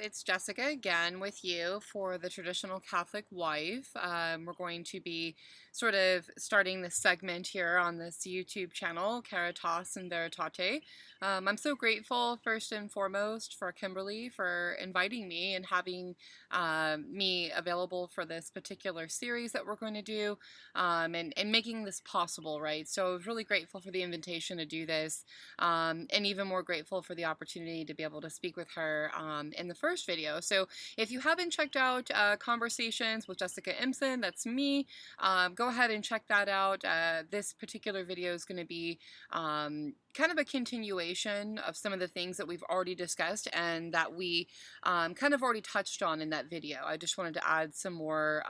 it's Jessica again with you for the Traditional Catholic Wife. We're going to be sort of starting this segment here on this YouTube channel, Caritas and Veritate. I'm so grateful, first and foremost, for Kimberly for inviting me and having me available for this particular series that we're going to do, and making this possible, right? So I was really grateful for the invitation to do this, and even more grateful for the opportunity to be able to speak with her in the first video. So if you haven't checked out Conversations with Jessica Imson, that's me, go ahead and check that out. This particular video is going to be kind of a continuation of some of the things that we've already discussed and that we kind of already touched on in that video. I just wanted to add some more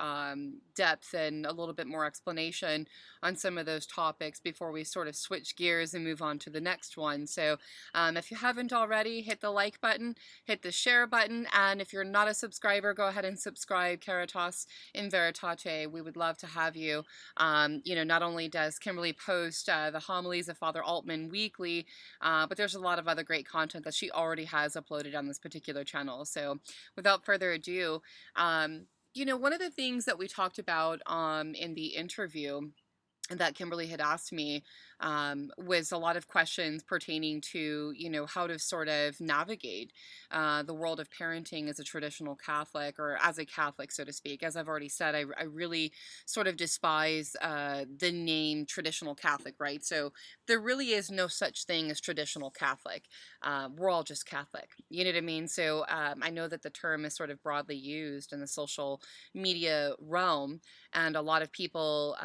depth and a little bit more explanation on some of those topics before we sort of switch gears and move on to the next one. So if you haven't already, hit the like button, hit the share button, and if you're not a subscriber, go ahead and subscribe, Caritas in Veritate. We would love to have you. Not only does Kimberly post the homilies of Father Altman weekly, but there's a lot of other great content that she already has uploaded on this particular channel. So without further ado, one of the things that we talked about in the interview that Kimberly had asked me was a lot of questions pertaining to, how to sort of navigate the world of parenting as a traditional Catholic, or as a Catholic, so to speak. As I've already said, I really sort of despise the name traditional Catholic, right? So there really is no such thing as traditional Catholic. We're all just Catholic. You know what I mean? So I know that the term is sort of broadly used in the social media realm, and a lot of people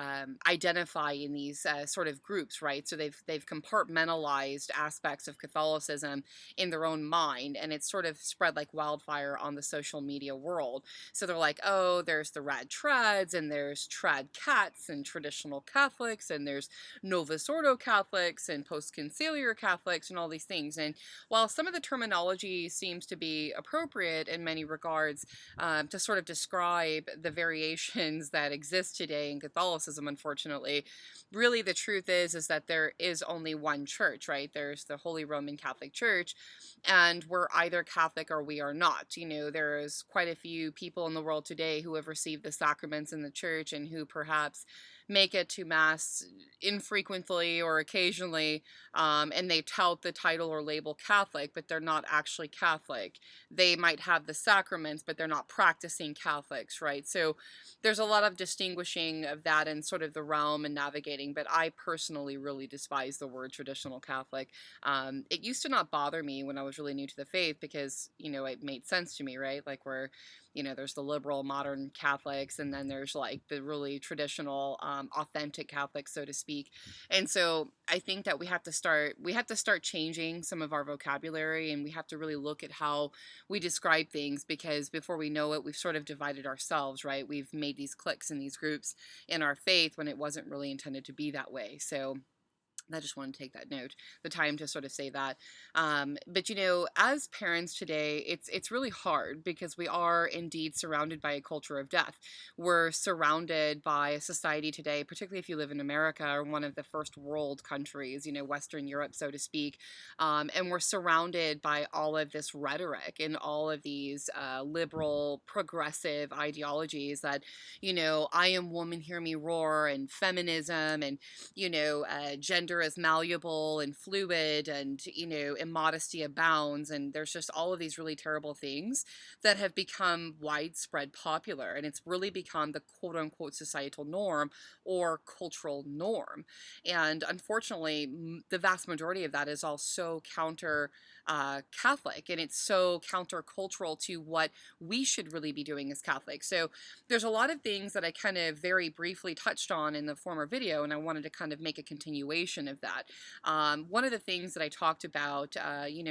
identify in these sort of groups, right? So they've compartmentalized aspects of Catholicism in their own mind, and it's sort of spread like wildfire on the social media world. So they're like, oh, there's the rad trads, and there's trad cats, and traditional Catholics, and there's Novus Ordo Catholics, and post-conciliar Catholics, and all these things. And while some of the terminology seems to be appropriate in many regards to sort of describe the variations that exist today in Catholicism, unfortunately, really the truth is that there is only one church, right? There's the Holy Roman Catholic Church, and we're either Catholic or we are not. There's quite a few people in the world today who have received the sacraments in the church and who perhaps make it to Mass infrequently or occasionally, and they tout the title or label Catholic, but they're not actually Catholic. They might have the sacraments, but they're not practicing Catholics, right? So there's a lot of distinguishing of that in sort of the realm and navigating, but I personally really despise the word traditional Catholic. It used to not bother me when I was really new to the faith because, it made sense to me, right? Like there's the liberal modern Catholics, and then there's like the really traditional, authentic Catholics, so to speak. And so I think that we have to start changing some of our vocabulary, and we have to really look at how we describe things, because before we know it, we've sort of divided ourselves, right? We've made these cliques and these groups in our faith when it wasn't really intended to be that way. So I just want to take that note, the time to sort of say that. But as parents today, it's really hard because we are indeed surrounded by a culture of death. We're surrounded by a society today, particularly if you live in America or one of the first world countries, Western Europe, so to speak. And we're surrounded by all of this rhetoric and all of these liberal, progressive ideologies that, I am woman, hear me roar, and feminism, and, gender is malleable and fluid, and immodesty abounds, and there's just all of these really terrible things that have become widespread popular, and it's really become the quote-unquote societal norm or cultural norm. And unfortunately, the vast majority of that is all so counter Catholic, and it's so countercultural to what we should really be doing as Catholics. So there's a lot of things that I kind of very briefly touched on in the former video, and I wanted to kind of make a continuation of that. One of the things that I talked about,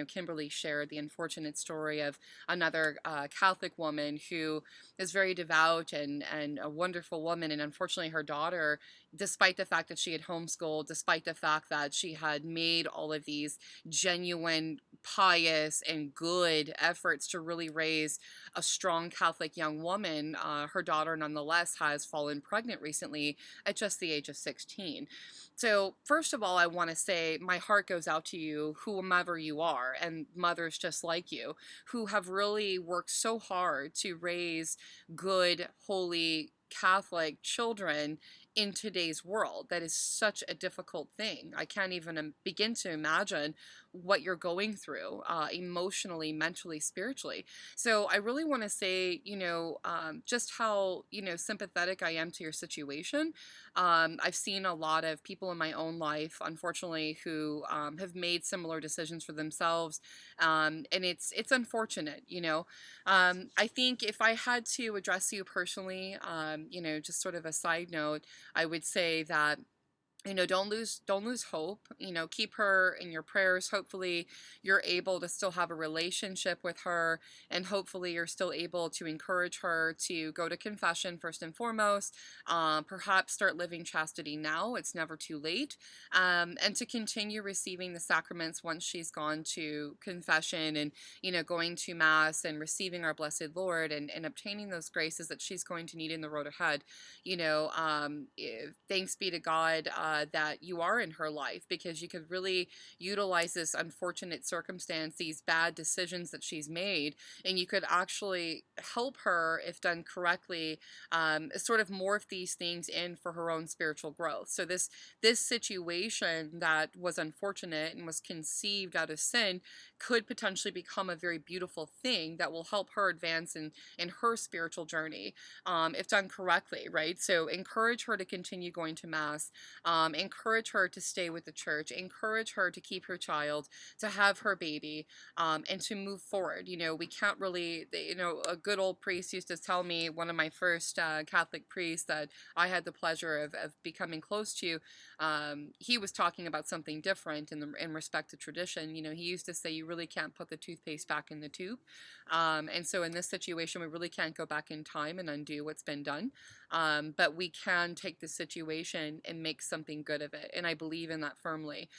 Kimberly shared the unfortunate story of another Catholic woman who is very devout and a wonderful woman, and unfortunately her daughter despite the fact that she had homeschooled, despite the fact that she had made all of these genuine, pious, and good efforts to really raise a strong Catholic young woman, her daughter nonetheless has fallen pregnant recently at just the age of 16. So, first of all, I want to say my heart goes out to you, whomever you are, and mothers just like you, who have really worked so hard to raise good, holy, Catholic children in today's world. That is such a difficult thing. I can't even begin to imagine what you're going through emotionally, mentally, spiritually. So I really want to say, just how, sympathetic I am to your situation. I've seen a lot of people in my own life, unfortunately, who have made similar decisions for themselves. And it's unfortunate, I think if I had to address you personally, just sort of a side note, I would say that don't lose hope. Keep her in your prayers. Hopefully you're able to still have a relationship with her, and hopefully you're still able to encourage her to go to confession first and foremost. Perhaps start living chastity now, it's never too late. And to continue receiving the sacraments once she's gone to confession, and going to mass and receiving our blessed Lord, and obtaining those graces that she's going to need in the road ahead. Thanks be to God that you are in her life, because you could really utilize this unfortunate circumstance, these bad decisions that she's made, and you could actually help her, if done correctly, sort of morph these things in for her own spiritual growth. So this situation that was unfortunate and was conceived out of sin could potentially become a very beautiful thing that will help her advance in her spiritual journey, if done correctly, right? So encourage her to continue going to mass, encourage her to stay with the church, encourage her to keep her child, to have her baby, and to move forward. We can't really, a good old priest used to tell me, one of my first Catholic priests that I had the pleasure of becoming close to, he was talking about something different in respect to tradition. He used to say you really can't put the toothpaste back in the tube. And so in this situation, we really can't go back in time and undo what's been done. But we can take the situation and make something good of it. And I believe in that firmly.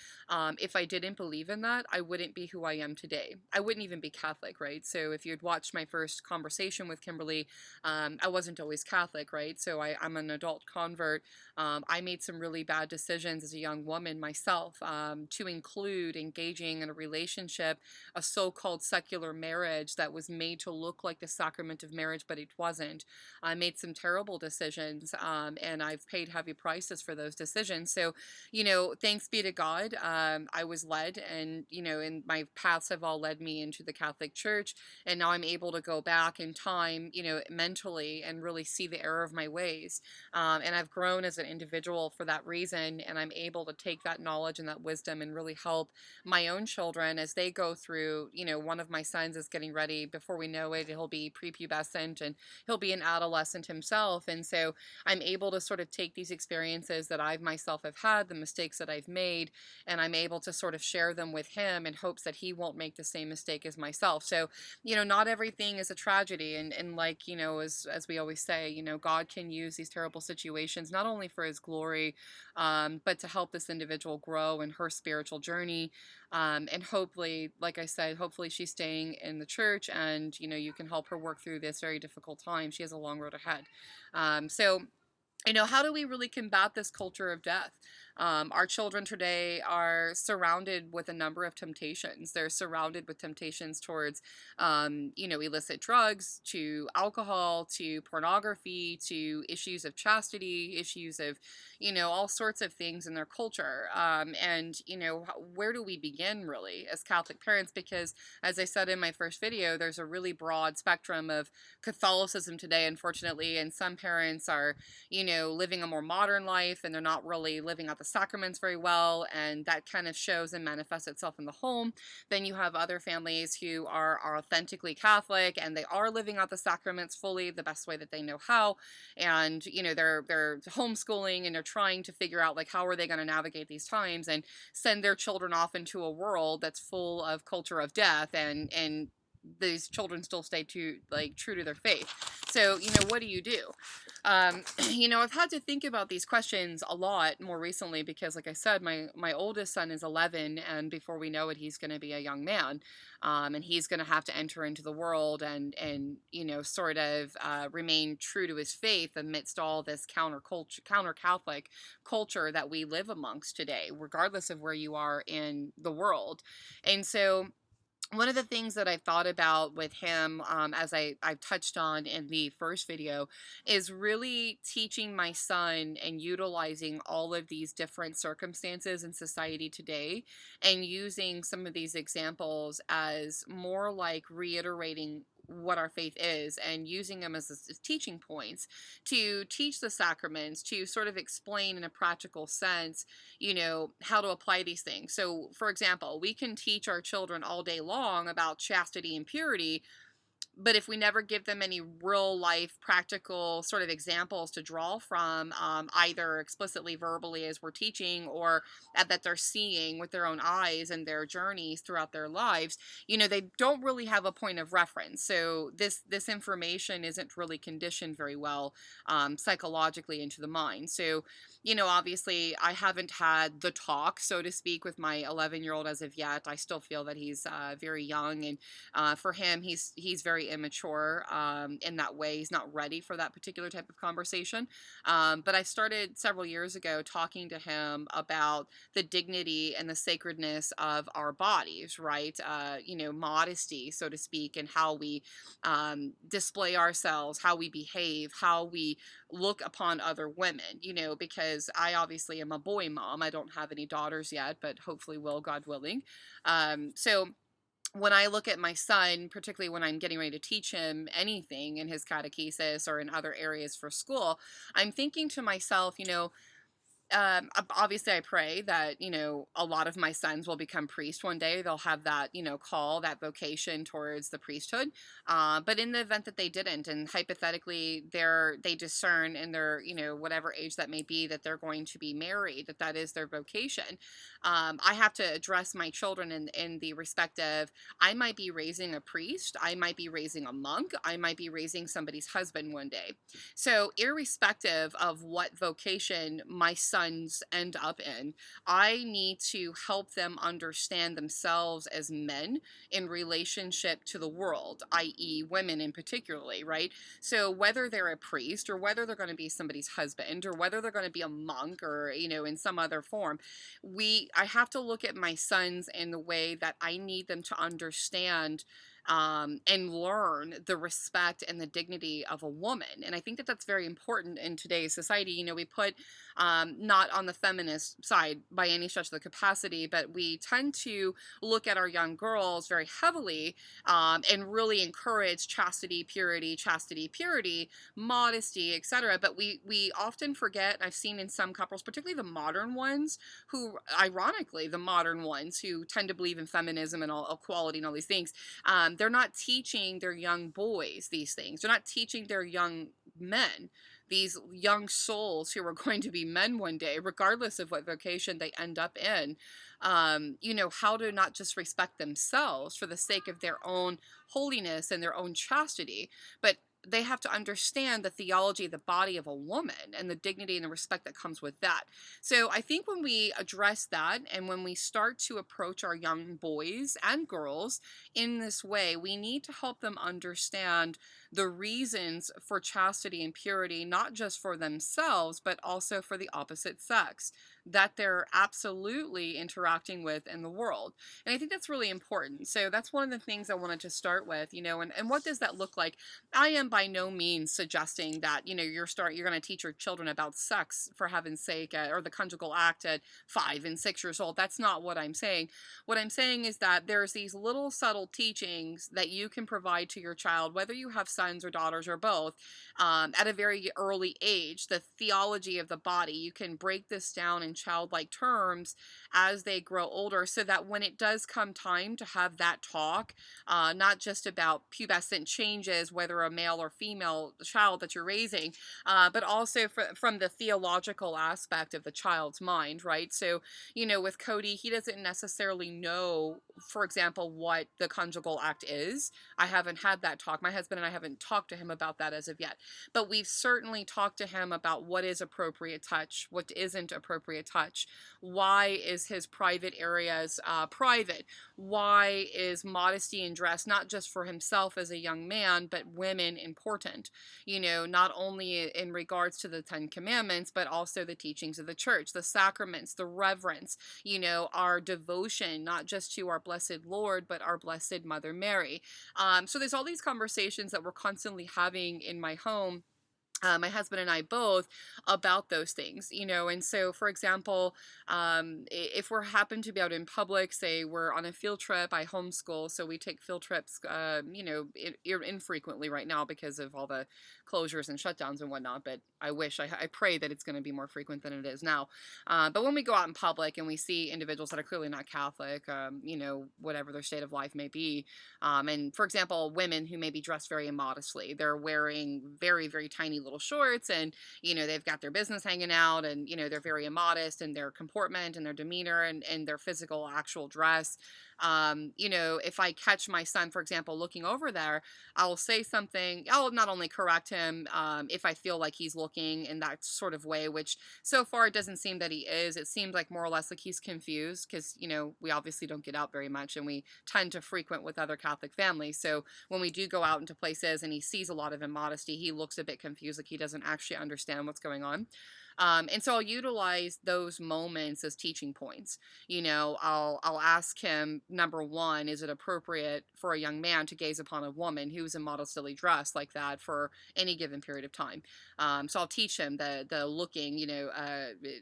If I didn't believe in that, I wouldn't be who I am today. I wouldn't even be Catholic, right? So if you'd watched my first conversation with Kimberly, I wasn't always Catholic, right? So I'm an adult convert. I made some really bad decisions as a young woman myself, to include engaging in a relationship, a so-called secular marriage that was made to look like the sacrament of marriage, but it wasn't. I made some terrible decisions, and I've paid heavy prices for those decisions. So, thanks be to God, I was led, and my paths have all led me into the Catholic Church, and now I'm able to go back in time, mentally, and really see the error of my ways. And I've grown as an individual for that reason, and I'm able to take that knowledge and that wisdom and really help my own children as they go through. One of my sons is getting ready. Before we know it, he'll be prepubescent, and he'll be an adolescent himself. And so I'm able to sort of take these experiences that I myself have had, the mistakes that I've made, and I'm able to sort of share them with him in hopes that he won't make the same mistake as myself. So, not everything is a tragedy. And like, as we always say, God can use these terrible situations not only for his glory, but to help this individual grow in her spiritual journey. And hopefully, like I said, hopefully she's staying in the church, and, you can help her work through this very difficult time. She has a long road ahead. So, how do we really combat this culture of death? Our children today are surrounded with a number of temptations. They're surrounded with temptations towards, illicit drugs, to alcohol, to pornography, to issues of chastity, issues of, all sorts of things in their culture. And, where do we begin really as Catholic parents? Because as I said in my first video, there's a really broad spectrum of Catholicism today, unfortunately, and some parents are, living a more modern life, and they're not really living out the sacraments very well, and that kind of shows and manifests itself in the home. Then you have other families who are authentically Catholic, and they are living out the sacraments fully the best way that they know how, and they're homeschooling, and they're trying to figure out, like, how are they going to navigate these times and send their children off into a world that's full of culture of death, and these children still stay true to their faith. So, what do you do? I've had to think about these questions a lot more recently because, like I said, my oldest son is 11, and before we know it, he's going to be a young man, and he's going to have to enter into the world and sort of remain true to his faith amidst all this counter Catholic culture that we live amongst today, regardless of where you are in the world. And so one of the things that I've thought about with him, as I've touched on in the first video, is really teaching my son and utilizing all of these different circumstances in society today and using some of these examples as more like reiterating what our faith is and using them as teaching points to teach the sacraments, to sort of explain in a practical sense how to apply these things. So, for example, we can teach our children all day long about chastity and purity, but if we never give them any real life practical sort of examples to draw from, either explicitly verbally as we're teaching or that they're seeing with their own eyes and their journeys throughout their lives, they don't really have a point of reference. So this information isn't really conditioned very well, psychologically into the mind. So obviously I haven't had the talk, so to speak, with my 11-year-old as of yet. I still feel that he's very young, and for him, he's very immature in that way. He's not ready for that particular type of conversation. But I started several years ago talking to him about the dignity and the sacredness of our bodies, right? Modesty, so to speak, and how we display ourselves, how we behave, how we look upon other women, because I obviously am a boy mom. I don't have any daughters yet, but hopefully will, God willing. So when I look at my son, particularly when I'm getting ready to teach him anything in his catechesis or in other areas for school, I'm thinking to myself, obviously I pray that, a lot of my sons will become priests one day. They'll have that, call, that vocation towards the priesthood. But in the event that they didn't, and hypothetically they discern in their, whatever age that may be, that they're going to be married, that is their vocation. I have to address my children in the respect of, I might be raising a priest, I might be raising a monk, I might be raising somebody's husband one day. So irrespective of what vocation my sons end up in, I need to help them understand themselves as men in relationship to the world, i.e. women in particularly, right? So whether they're a priest or whether they're going to be somebody's husband or whether they're going to be a monk or, in some other form, I have to look at my sons in the way that I need them to understand and learn the respect and the dignity of a woman. And I think that that's very important in today's society. We put, not on the feminist side by any stretch of the capacity, but we tend to look at our young girls very heavily, and really encourage chastity, purity, modesty, etc. But we often forget, and I've seen in some couples, particularly the modern ones, who, ironically, the modern ones who tend to believe in feminism and all equality and all these things, they're not teaching their young boys these things. They're not teaching their young men, these young souls who are going to be men one day, regardless of what vocation they end up in, how to not just respect themselves for the sake of their own holiness and their own chastity, but they have to understand the theology of the body of a woman and the dignity and the respect that comes with that. So I think when we address that and when we start to approach our young boys and girls in this way, we need to help them understand the reasons for chastity and purity, not just for themselves, but also for the opposite sex that they're absolutely interacting with in the world. And I think that's really important. So that's one of the things I wanted to start with, and what does that look like? I am by no means suggesting that, you're going to teach your children about sex, for heaven's sake, or the conjugal act at 5 and 6 years old. That's not what I'm saying. What I'm saying is that there's these little subtle teachings that you can provide to your child, whether you have sons or daughters or both, at a very early age, the theology of the body. You can break this down in childlike terms as they grow older, so that when it does come time to have that talk, not just about pubescent changes, whether a male or female child that you're raising, but also from the theological aspect of the child's mind, right? So, with Cody, he doesn't necessarily know, for example, what the conjugal act is. I haven't had that talk. My husband and I haven't talked to him about that as of yet. But we've certainly talked to him about what is appropriate touch, what isn't appropriate touch, why is his private areas private, why is modesty in dress, not just for himself as a young man, but women important, not only in regards to the Ten Commandments, but also the teachings of the church, the sacraments, the reverence, our devotion, not just to our blessed Lord, but our blessed Mother Mary. So there's all these conversations that we're constantly having in my home, my husband and I both, about those things, and so, for example, if we're happen to be out in public, say we're on a field trip. I homeschool, so we take field trips, infrequently right now because of all the closures and shutdowns and whatnot, but I pray that it's going to be more frequent than it is now. But when we go out in public and we see individuals that are clearly not Catholic, whatever their state of life may be, and for example, women who may be dressed very immodestly, they're wearing very, very tiny little shorts, and they've got their business hanging out, and they're very immodest in their comportment and their demeanor and their physical actual dress. If I catch my son, for example, looking over there, I'll say something. I'll not only correct him, if I feel like he's looking in that sort of way, which so far it doesn't seem that he is. It seems like more or less like he's confused because, we obviously don't get out very much, and we tend to frequent with other Catholic families. So when we do go out into places and he sees a lot of immodesty, he looks a bit confused, like he doesn't actually understand what's going on. And so I'll utilize those moments as teaching points. I'll ask him, number one, is it appropriate for a young man to gaze upon a woman who's immodestly dressed like that for any given period of time? So I'll teach him the looking,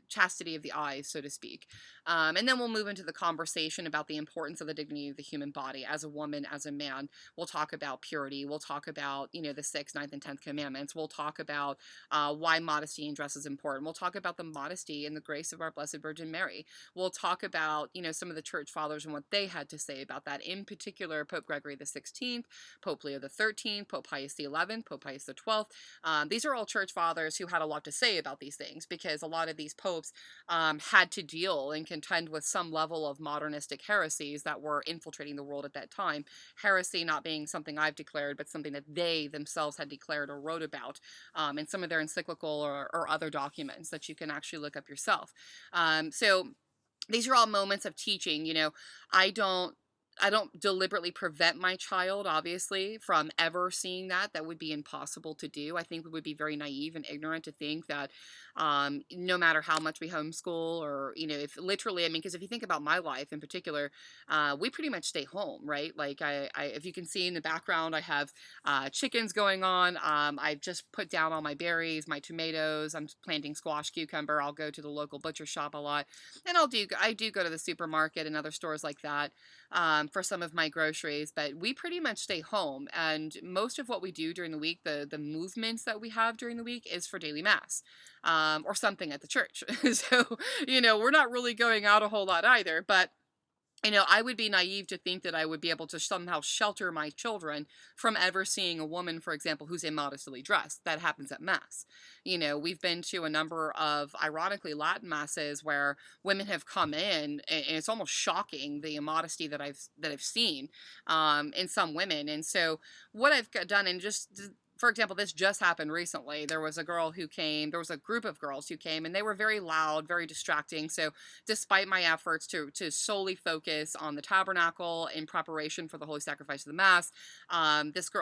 chastity of the eyes, so to speak. And then we'll move into the conversation about the importance of the dignity of the human body as a woman, as a man. We'll talk about purity. We'll talk about, the 6th, 9th, and 10th commandments. We'll talk about why modesty in dress is important. We'll talk about the modesty and the grace of our Blessed Virgin Mary. We'll talk about, some of the church fathers and what they had to say about that. In particular, Pope Gregory the 16th, Pope Leo the 13th, Pope Pius the 11th, Pope Pius the 12th. These are all church fathers who had a lot to say about these things, because a lot of these popes had to deal and contend with some level of modernistic heresies that were infiltrating the world at that time. Heresy not being something I've declared, but something that they themselves had declared or wrote about in some of their encyclical or other documents that you can actually look up yourself. So these are all moments of teaching. I don't deliberately prevent my child, obviously, from ever seeing that. That would be impossible to do. I think we would be very naive and ignorant to think that no matter how much we homeschool, or, if literally, because if you think about my life in particular, we pretty much stay home, right? Like if you can see in the background, I have chickens going on. I've just put down all my berries, my tomatoes. I'm planting squash, cucumber. I'll go to the local butcher shop a lot. And I do go to the supermarket and other stores like that for some of my groceries, but we pretty much stay home. And most of what we do during the week, the movements that we have during the week, is for daily mass or something at the church. So, we're not really going out a whole lot either, but I would be naive to think that I would be able to somehow shelter my children from ever seeing a woman, for example, who's immodestly dressed. That happens at Mass. We've been to a number of, ironically, Latin Masses where women have come in, and it's almost shocking the immodesty that I've seen in some women. And so what I've done, and just, for example, this just happened recently. There was a group of girls who came, and they were very loud, very distracting. So despite my efforts to solely focus on the tabernacle in preparation for the Holy Sacrifice of the Mass,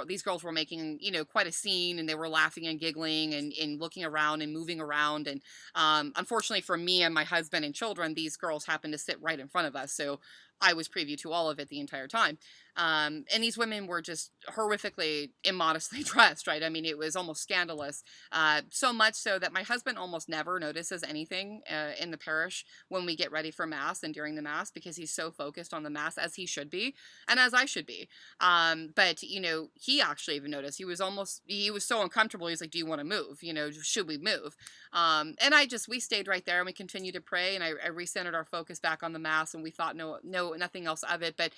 these girls were making, quite a scene, and they were laughing and giggling and looking around and moving around. And unfortunately for me and my husband and children, these girls happened to sit right in front of us. So I was privy to all of it the entire time. And these women were just horrifically immodestly dressed, right? I mean, it was almost scandalous. So much so that my husband almost never notices anything in the parish when we get ready for Mass and during the Mass, because he's so focused on the Mass, as he should be, and as I should be. But, he actually even noticed. He was so uncomfortable. He's like, "Do you want to move? Should we move?" And we stayed right there and we continued to pray. And I recentered our focus back on the Mass, and we thought nothing else of it. But,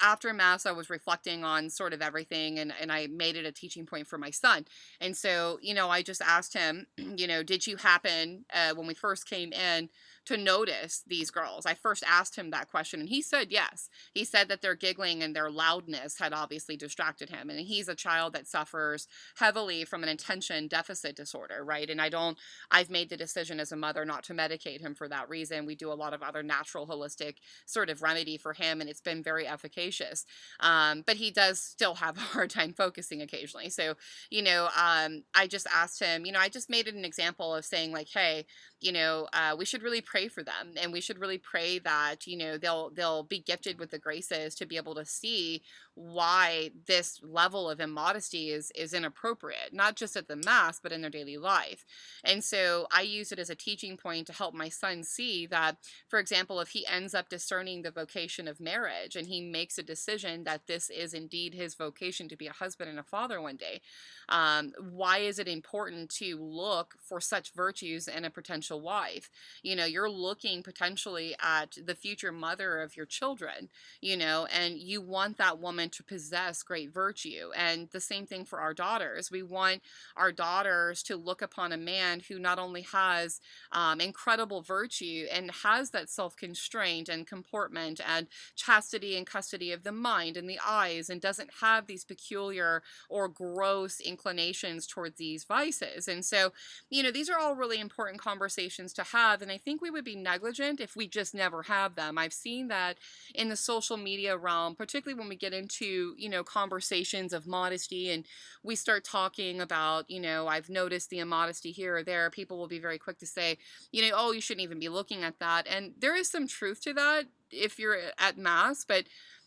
after Mass, I was reflecting on sort of everything, and I made it a teaching point for my son. And so, I just asked him, did you happen, when we first came in, to notice these girls? I first asked him that question, and he said yes. He said that their giggling and their loudness had obviously distracted him. And he's a child that suffers heavily from an attention deficit disorder, right? And I've made the decision as a mother not to medicate him for that reason. We do a lot of other natural, holistic sort of remedy for him, and it's been very efficacious. But he does still have a hard time focusing occasionally. So, I just asked him, I just made it an example of saying, like, hey, we should really pray for them, and we should really pray that, they'll be gifted with the graces to be able to see why this level of immodesty is inappropriate, not just at the Mass, but in their daily life. And so I use it as a teaching point to help my son see that, for example, if he ends up discerning the vocation of marriage and he makes a decision that this is indeed his vocation to be a husband and a father one day, why is it important to look for such virtues in a potential wife? You're looking potentially at the future mother of your children, and you want that woman to possess great virtue. And the same thing for our daughters. We want our daughters to look upon a man who not only has incredible virtue and has that self-constraint and comportment and chastity and custody of the mind and the eyes, and doesn't have these peculiar or gross inclinations towards these vices. And so, these are all really important conversations to have. And I think we would be negligent if we just never have them. I've seen that in the social media realm, particularly when we get into, conversations of modesty and we start talking about, I've noticed the immodesty here or there. People will be very quick to say, oh, you shouldn't even be looking at that. And there is some truth to that if you're at Mass, but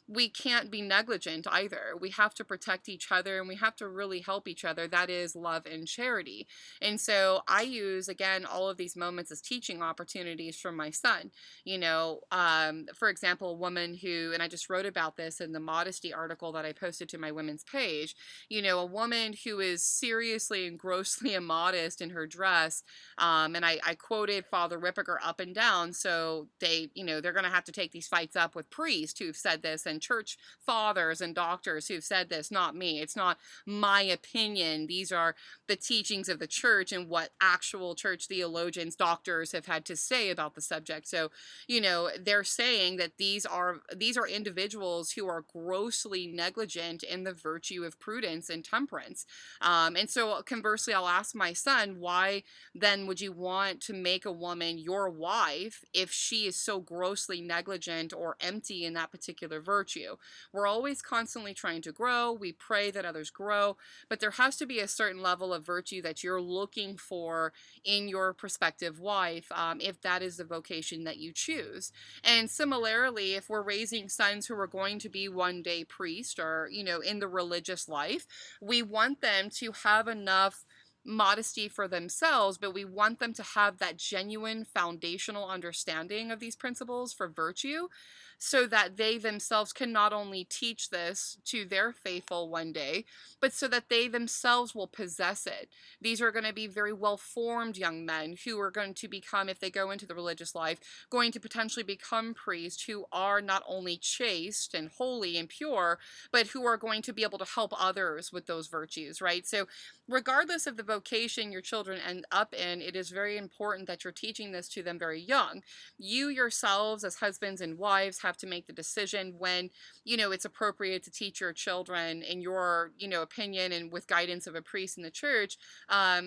we can't be negligent either. We have to protect each other, and we have to really help each other. That is love and charity. And so I use, again, all of these moments as teaching opportunities for my son. For example, a woman who, and I just wrote about this in the modesty article that I posted to my women's page, a woman who is seriously and grossly immodest in her dress. And I quoted Father Ripperger up and down. So they're going to have to take these fights up with priests who've said this, and church fathers and doctors who've said this, not me. It's not my opinion. These are the teachings of the church and what actual church theologians, doctors have had to say about the subject. So, they're saying that these are individuals who are grossly negligent in the virtue of prudence and temperance. And so conversely, I'll ask my son, why then would you want to make a woman your wife if she is so grossly negligent or empty in that particular virtue? We're always constantly trying to grow. We pray that others grow, but there has to be a certain level of virtue that you're looking for in your prospective wife, if that is the vocation that you choose. And similarly, if we're raising sons who are going to be one day priests or, in the religious life, we want them to have enough modesty for themselves, but we want them to have that genuine foundational understanding of these principles for virtue, so that they themselves can not only teach this to their faithful one day, but so that they themselves will possess it. These are going to be very well-formed young men who are going to become, if they go into the religious life, going to potentially become priests who are not only chaste and holy and pure, but who are going to be able to help others with those virtues, right? So regardless of the vocation your children end up in, it is very important that you're teaching this to them very young. You yourselves, as husbands and wives, have to make the decision when, it's appropriate to teach your children in your, opinion and with guidance of a priest in the church.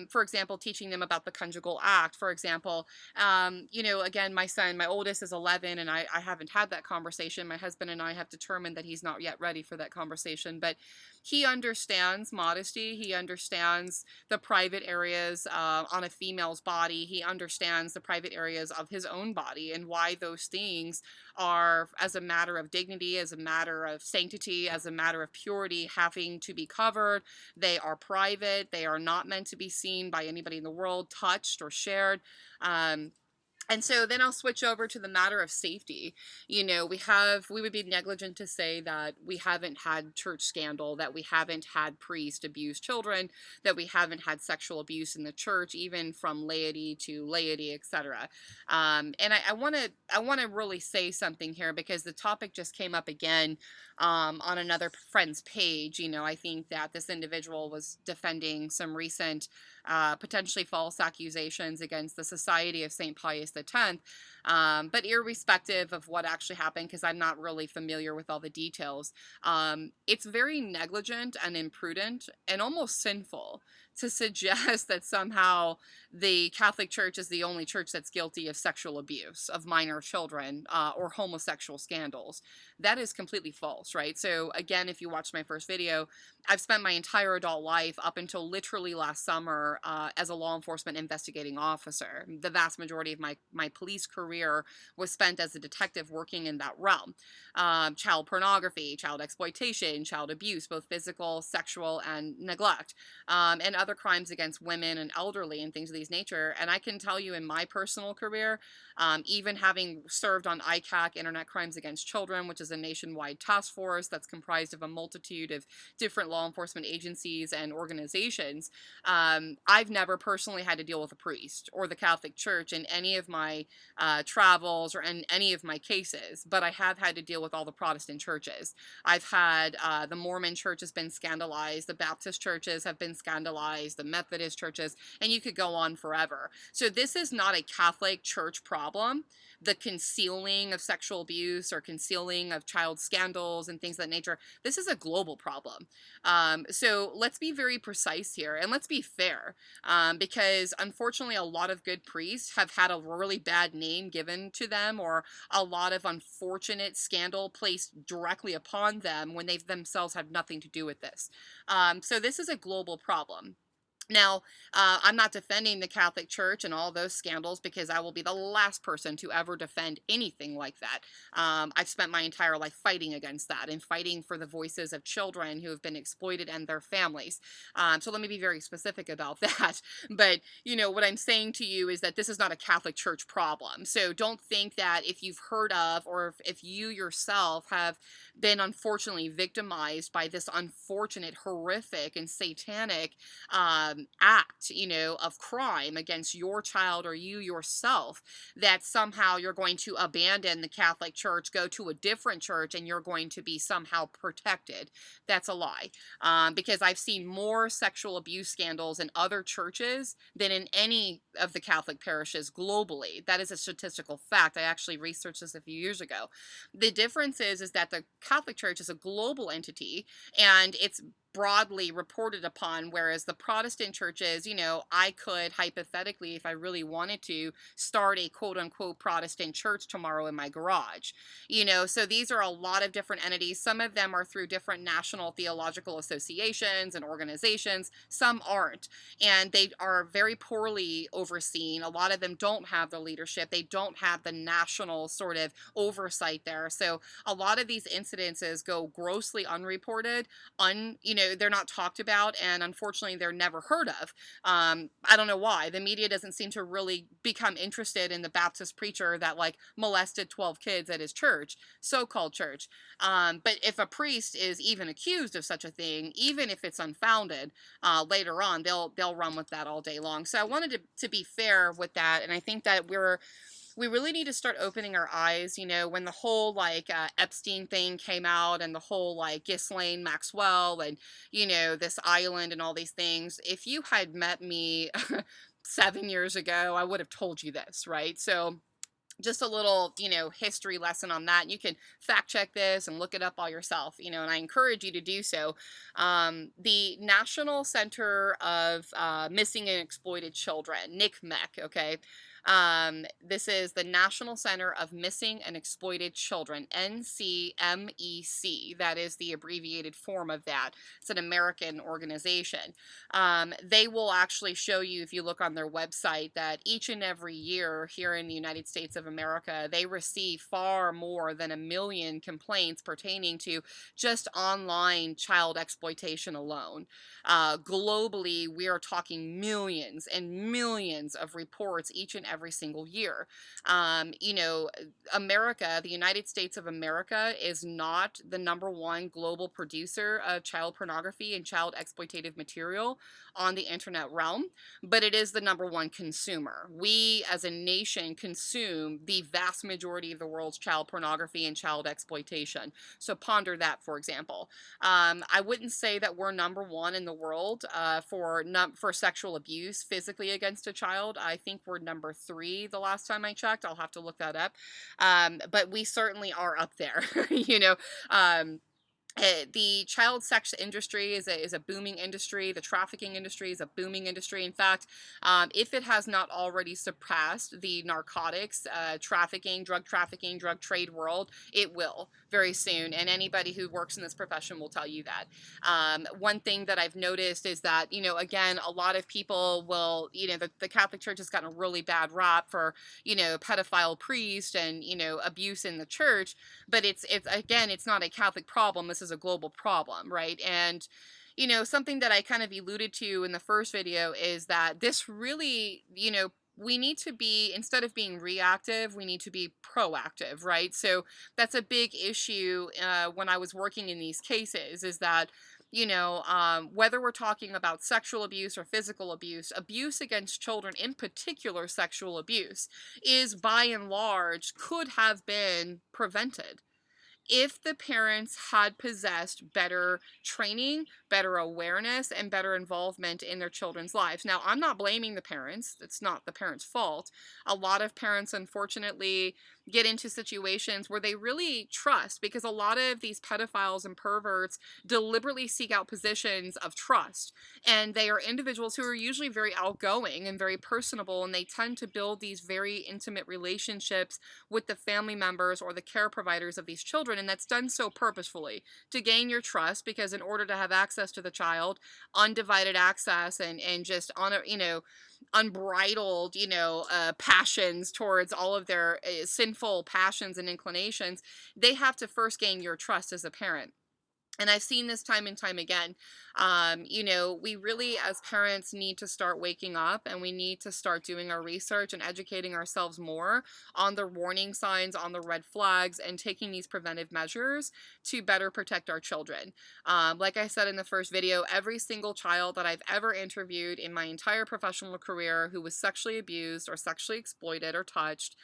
For example, teaching them about the conjugal act, for example. Again, my oldest is 11, and I haven't had that conversation. My husband and I have determined that he's not yet ready for that conversation, but he understands modesty. He understands the private areas on a female's body. He understands the private areas of his own body and why those things are, as a matter of dignity, as a matter of sanctity, as a matter of purity, having to be covered. They are private. They are not meant to be seen by anybody in the world, touched or shared. Um, and so then I'll switch over to the matter of safety. We would be negligent to say that we haven't had church scandal, that we haven't had priests abuse children, that we haven't had sexual abuse in the church, even from laity to laity, etc. And I want to really say something here because the topic just came up again on another friend's page. I think that this individual was defending some recent potentially false accusations against the Society of St. Pius X. But irrespective of what actually happened, because I'm not really familiar with all the details, it's very negligent and imprudent and almost sinful to suggest that somehow the Catholic Church is the only church that's guilty of sexual abuse of minor children or homosexual scandals. That is completely false, right? So again, if you watched my first video, I've spent my entire adult life up until literally last summer as a law enforcement investigating officer. The vast majority of my police career was spent as a detective working in that realm. Child pornography, child exploitation, child abuse, both physical, sexual, and neglect, and other crimes against women and elderly and things of these nature. And I can tell you in my personal career, even having served on ICAC, Internet Crimes Against Children, which is a nationwide task force that's comprised of a multitude of different law enforcement agencies and organizations, I've never personally had to deal with a priest or the Catholic Church in any of my travels or in any of my cases, but I have had to deal with all the Protestant churches. I've had the Mormon Church has been scandalized, the Baptist churches have been scandalized, the Methodist churches, and you could go on forever. So this is not a Catholic Church problem. The concealing of sexual abuse or concealing of child scandals and things of that nature, this is a global problem. So let's be very precise here and let's be fair, because unfortunately a lot of good priests have had a really bad name given to them or a lot of unfortunate scandal placed directly upon them when they themselves have nothing to do with this. So this is a global problem. Now, I'm not defending the Catholic Church and all those scandals because I will be the last person to ever defend anything like that. I've spent my entire life fighting against that and fighting for the voices of children who have been exploited and their families. So let me be very specific about that. But, what I'm saying to you is that this is not a Catholic Church problem. So don't think that if you've heard of or if you yourself have been unfortunately victimized by this unfortunate, horrific, and satanic act, of crime against your child or you yourself, that somehow you're going to abandon the Catholic Church, go to a different church, and you're going to be somehow protected. That's a lie. Because I've seen more sexual abuse scandals in other churches than in any of the Catholic parishes globally. That is a statistical fact. I actually researched this a few years ago. The difference is that the Catholic Church is a global entity and it's broadly reported upon, whereas the Protestant churches, I could hypothetically, if I really wanted to, start a quote-unquote Protestant church tomorrow in my garage. So these are a lot of different entities. Some of them are through different national theological associations and organizations. Some aren't, and they are very poorly overseen. A lot of them don't have the leadership. They don't have the national sort of oversight there. So a lot of these incidences go grossly unreported, they're not talked about, and unfortunately they're never heard of. I don't know why. The media doesn't seem to really become interested in the Baptist preacher that molested 12 kids at his church, so-called church. But if a priest is even accused of such a thing, even if it's unfounded, later on they'll run with that all day long. So I wanted to be fair with that, and I think that we really need to start opening our eyes, when the whole Epstein thing came out and the whole Ghislaine Maxwell and, this island and all these things. If you had met me 7 years ago, I would have told you this, right? So just a little, history lesson on that. You can fact check this and look it up all yourself, and I encourage you to do so. The National Center of Missing and Exploited Children, NCMEC, okay? This is the National Center of Missing and Exploited Children, NCMEC. That is the abbreviated form of that. It's an American organization. They will actually show you, if you look on their website, that each and every year here in the United States of America, they receive far more than 1 million complaints pertaining to just online child exploitation alone. Globally, we are talking millions and millions of reports each and every single year. You know, America, the United States of America, is not the #1 global producer of child pornography and child exploitative material on the internet realm, but it is the #1 consumer. We as a nation consume the vast majority of the world's child pornography and child exploitation. So ponder that, for example. I wouldn't say that we're #1 in the world for sexual abuse physically against a child. I think we're #3 the last time I checked. I'll have to look that up. But we certainly are up there. you know, um, the child sex industry is a booming industry. The trafficking industry is a booming industry. In fact, if it has not already surpassed the narcotics, trafficking, drug trade world, it will very soon. And anybody who works in this profession will tell you that. One thing that I've noticed is that, again, a lot of people will, the Catholic Church has gotten a really bad rap for, pedophile priest and, abuse in the church. But it's again, it's not a Catholic problem. This is a global problem, right? And something that I kind of alluded to in the first video is that this really, we need to be, instead of being reactive, we need to be proactive, right? So that's a big issue when I was working in these cases, is that whether we're talking about sexual abuse or physical abuse, abuse against children, in particular sexual abuse, is by and large could have been prevented if the parents had possessed better training, better awareness, and better involvement in their children's lives. Now, I'm not blaming the parents. It's not the parents' fault. A lot of parents, unfortunately, get into situations where they really trust, because a lot of these pedophiles and perverts deliberately seek out positions of trust. And they are individuals who are usually very outgoing and very personable, and they tend to build these very intimate relationships with the family members or the care providers of these children. And that's done so purposefully to gain your trust, because in order to have access to the child, undivided access and just on a, unbridled, passions towards all of their sinful passions and inclinations, they have to first gain your trust as a parent. And I've seen this time and time again. We really, as parents, need to start waking up, and we need to start doing our research and educating ourselves more on the warning signs, on the red flags, and taking these preventive measures to better protect our children. Like I said in the first video, every single child that I've ever interviewed in my entire professional career who was sexually abused or sexually exploited or touched,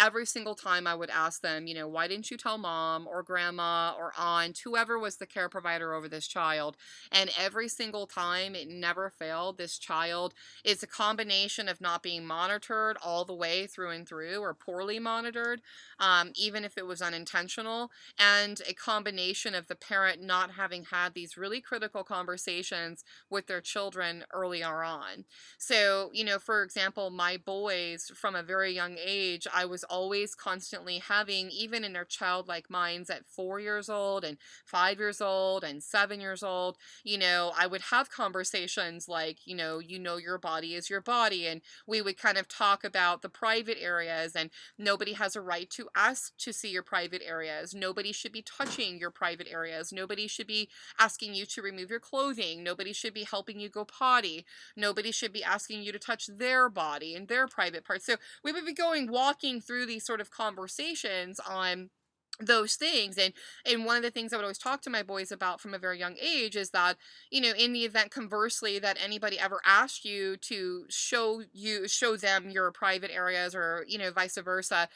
every single time I would ask them, why didn't you tell mom or grandma or aunt, whoever was the care provider over this child? And every single time, it never failed. This child is a combination of not being monitored all the way through and through, or poorly monitored, even if it was unintentional, and a combination of the parent not having had these really critical conversations with their children earlier on. So, for example, my boys from a very young age, I was always constantly having, even in their childlike minds at 4 years old and 5 years old and 7 years old, I would have conversations like, your body is your body. And we would kind of talk about the private areas, and nobody has a right to ask to see your private areas. Nobody should be touching your private areas. Nobody should be asking you to remove your clothing. Nobody should be helping you go potty. Nobody should be asking you to touch their body and their private parts. So we would be walking through these sort of conversations on those things. And one of the things I would always talk to my boys about from a very young age is that, in the event, conversely, that anybody ever asked you to show them your private areas, or vice versa,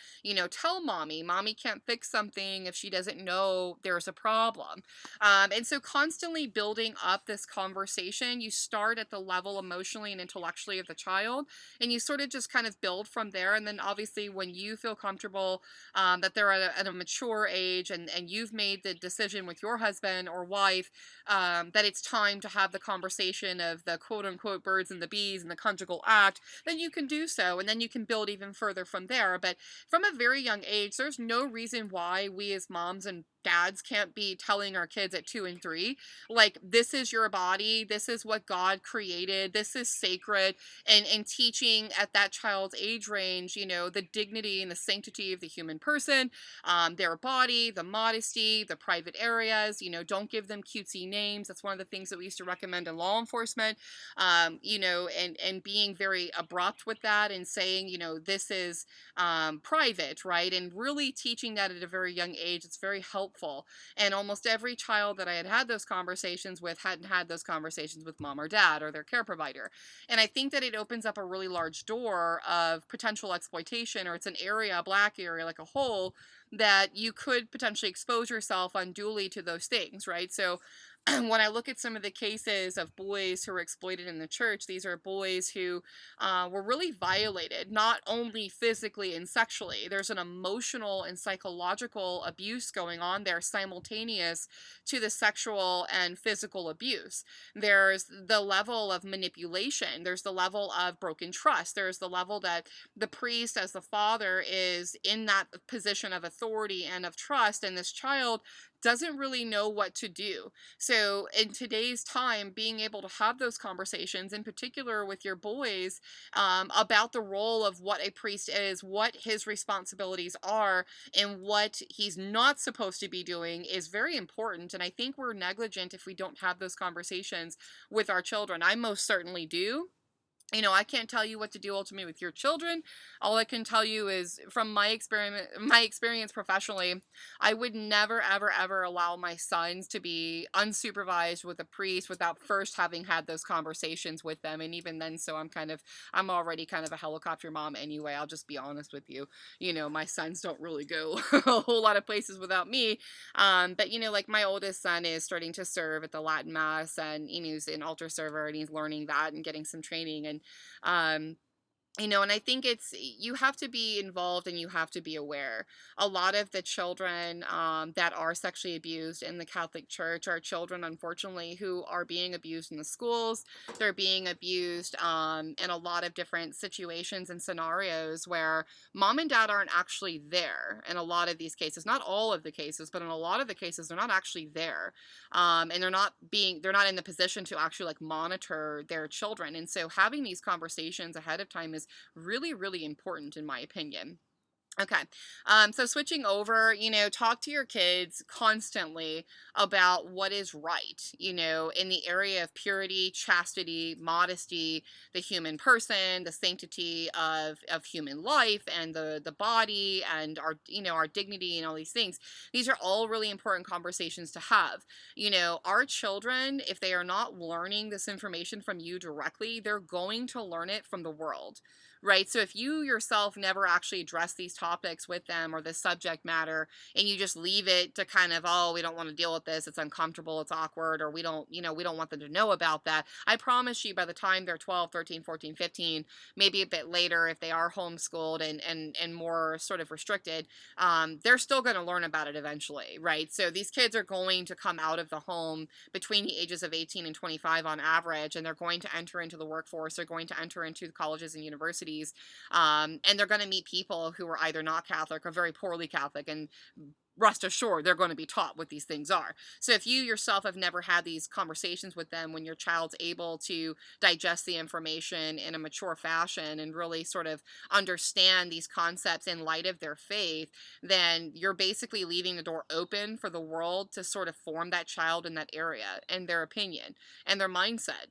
tell mommy can't fix something if she doesn't know there's a problem. And so constantly building up this conversation, you start at the level emotionally and intellectually of the child, and you sort of just kind of build from there. And then obviously when you feel comfortable that they're at a mature mature age and you've made the decision with your husband or wife that it's time to have the conversation of the quote unquote birds and the bees and the conjugal act, then you can do so. And then you can build even further from there. But from a very young age, there's no reason why we as moms and dads can't be telling our kids at 2 and 3, like, this is your body, this is what God created, this is sacred, and teaching at that child's age range, the dignity and the sanctity of the human person, their body, the modesty, the private areas, don't give them cutesy names. That's one of the things that we used to recommend in law enforcement, and being very abrupt with that and saying, this is private, right? And really teaching that at a very young age, it's very helpful. And almost every child that I had those conversations with hadn't had those conversations with mom or dad or their care provider. And I think that it opens up a really large door of potential exploitation, or it's an area, a black area, like a hole, that you could potentially expose yourself unduly to those things, right? So when I look at some of the cases of boys who were exploited in the church, these are boys who were really violated, not only physically and sexually. There's an emotional and psychological abuse going on there simultaneous to the sexual and physical abuse. There's the level of manipulation. There's the level of broken trust. There's the level that the priest, as the father, is in that position of authority and of trust, and this child doesn't really know what to do. So in today's time, being able to have those conversations, in particular with your boys, about the role of what a priest is, what his responsibilities are, and what he's not supposed to be doing is very important. And I think we're negligent if we don't have those conversations with our children. I most certainly do. I can't tell you what to do ultimately with your children. All I can tell you is from my experience professionally, I would never, ever, ever allow my sons to be unsupervised with a priest without first having had those conversations with them. And even then, so I'm already kind of a helicopter mom anyway. I'll just be honest with you. My sons don't really go a whole lot of places without me. But like my oldest son is starting to serve at the Latin Mass, and he's an altar server and he's learning that and getting some training. And um, and I think you have to be involved and you have to be aware. A lot of the children that are sexually abused in the Catholic Church are children, unfortunately, who are being abused in the schools. They're being abused in a lot of different situations and scenarios where mom and dad aren't actually there in a lot of these cases. Not all of the cases, but in a lot of the cases, they're not actually there. And they're not in the position to actually like monitor their children. And so having these conversations ahead of time is really, really important in my opinion. Okay. So switching over, talk to your kids constantly about what is right, in the area of purity, chastity, modesty, the human person, the sanctity of human life and the body and our dignity and all these things. These are all really important conversations to have. Our children, if they are not learning this information from you directly, they're going to learn it from the world. Right. So if you yourself never actually address these topics with them or the subject matter, and you just leave it to kind of, oh, we don't want to deal with this, it's uncomfortable, it's awkward, or we don't want them to know about that. I promise you, by the time they're 12, 13, 14, 15, maybe a bit later, if they are homeschooled and more sort of restricted, they're still going to learn about it eventually. Right. So these kids are going to come out of the home between the ages of 18 and 25 on average, and they're going to enter into the workforce. They're going to enter into colleges and universities. And they're going to meet people who are either not Catholic or very poorly Catholic, and rest assured they're going to be taught what these things are. So if you yourself have never had these conversations with them when your child's able to digest the information in a mature fashion and really sort of understand these concepts in light of their faith, then you're basically leaving the door open for the world to sort of form that child in that area and their opinion and their mindset.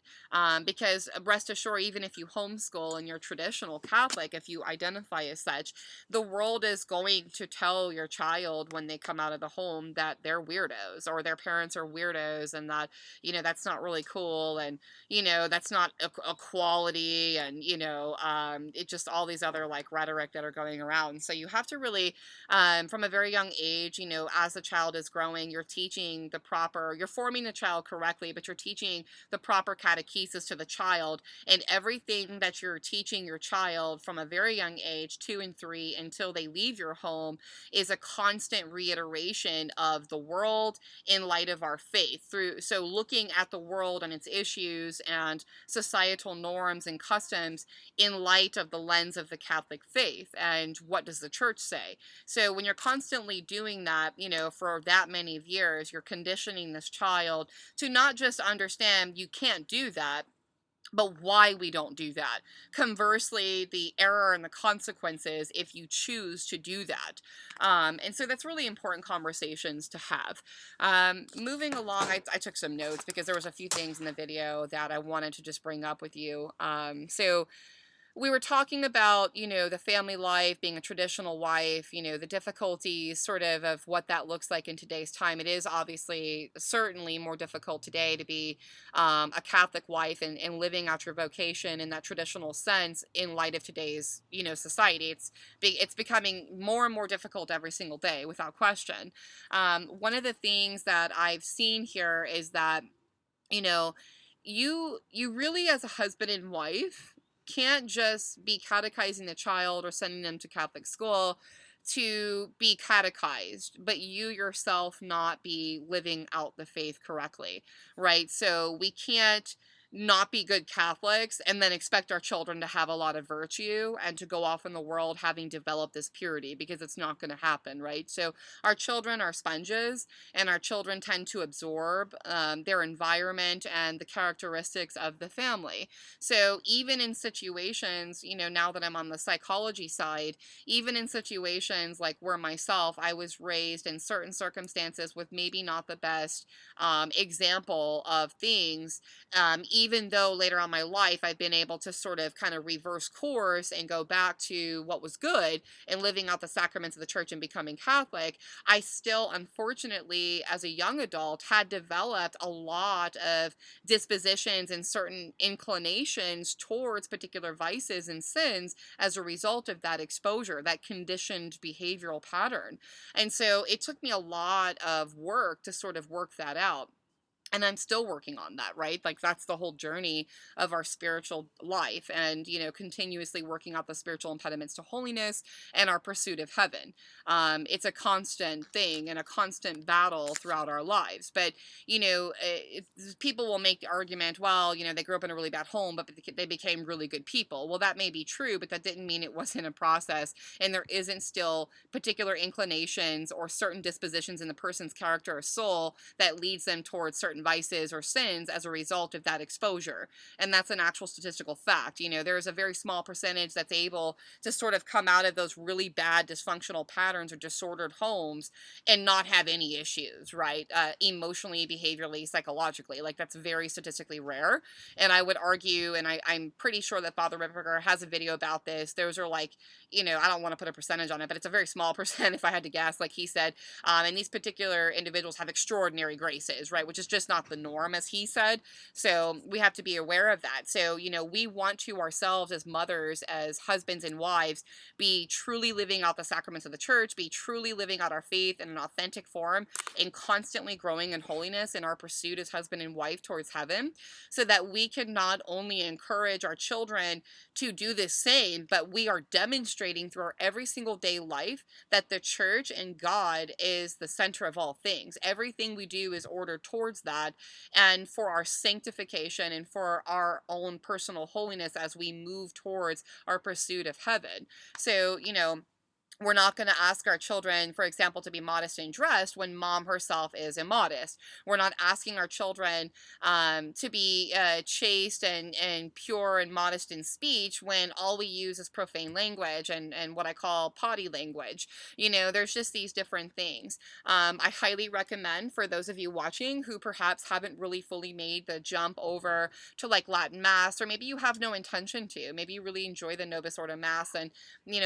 Because rest assured, even if you homeschool and you're traditional Catholic, if you identify as such, the world is going to tell your child when they come out of the home that they're weirdos or their parents are weirdos, and that that's not really cool, and that's not equality, and it just all these other like rhetoric that are going around. So you have to really from a very young age, as the child is growing, you're forming the child correctly, but you're teaching the proper catechesis to the child, and everything that you're teaching your child from a very young age, 2 and 3, until they leave your home, is a constant reiteration of the world in light of our faith through so looking at the world and its issues and societal norms and customs in light of the lens of the Catholic faith and what does the church say. So when you're constantly doing that, for that many of years, you're conditioning this child to not just understand you can't do that, but why we don't do that. Conversely, the error and the consequences if you choose to do that. And so that's really important conversations to have. Moving along, I took some notes because there was a few things in the video that I wanted to just bring up with you. So we were talking about, the family life, being a traditional wife, the difficulties of what that looks like in today's time. It is obviously certainly more difficult today to be a Catholic wife and living out your vocation in that traditional sense in light of today's, society. It's becoming more and more difficult every single day without question. One of the things that I've seen here is that, you know, you really as a husband and wife can't just be catechizing the child or sending them to Catholic school to be catechized, but you yourself not be living out the faith correctly, right? So we can't not be good Catholics and then expect our children to have a lot of virtue and to go off in the world having developed this purity, because it's not going to happen, right? So our children are sponges, and our children tend to absorb their environment and the characteristics of the family. So even in situations, now that I'm on the psychology side, even in situations like where myself, I was raised in certain circumstances with maybe not the best example of things, even though later on in my life I've been able to sort of kind of reverse course and go back to what was good and living out the sacraments of the church and becoming Catholic, I still, unfortunately, as a young adult, had developed a lot of dispositions and certain inclinations towards particular vices and sins as a result of that exposure, that conditioned behavioral pattern. And so it took me a lot of work to sort of work that out. And I'm still working on that, right? Like that's the whole journey of our spiritual life, and, continuously working out the spiritual impediments to holiness and our pursuit of heaven. It's a constant thing and a constant battle throughout our lives. But, people will make the argument, well, they grew up in a really bad home, but they became really good people. Well, that may be true, but that didn't mean it wasn't a process. And there isn't still particular inclinations or certain dispositions in the person's character or soul that leads them towards certain vices or sins as a result of that exposure. And that's an actual statistical fact. There's a very small percentage that's able to sort of come out of those really bad dysfunctional patterns or disordered homes and not have any issues, right? Emotionally, behaviorally, psychologically. Like that's very statistically rare. And I would argue, and I'm pretty sure that Father Ripperger has a video about this. Those are like, I don't want to put a percentage on it, but it's a very small percent if I had to guess, like he said. And these particular individuals have extraordinary graces, right? Which is just not the norm, as he said. So we have to be aware of that. So, we want to ourselves as mothers, as husbands and wives, be truly living out the sacraments of the church, be truly living out our faith in an authentic form, and constantly growing in holiness in our pursuit as husband and wife towards heaven, so that we can not only encourage our children to do the same, but we are demonstrating through our every single day life that the church and God is the center of all things. Everything we do is ordered towards that, and for our sanctification and for our own personal holiness as we move towards our pursuit of heaven. So, we're not going to ask our children, for example, to be modest in dress when mom herself is immodest. We're not asking our children to be chaste and pure and modest in speech when all we use is profane language and what I call potty language. There's just these different things. I highly recommend, for those of you watching who perhaps haven't really fully made the jump over to like Latin Mass, or maybe you have no intention to, maybe you really enjoy the Novus Ordo Mass and,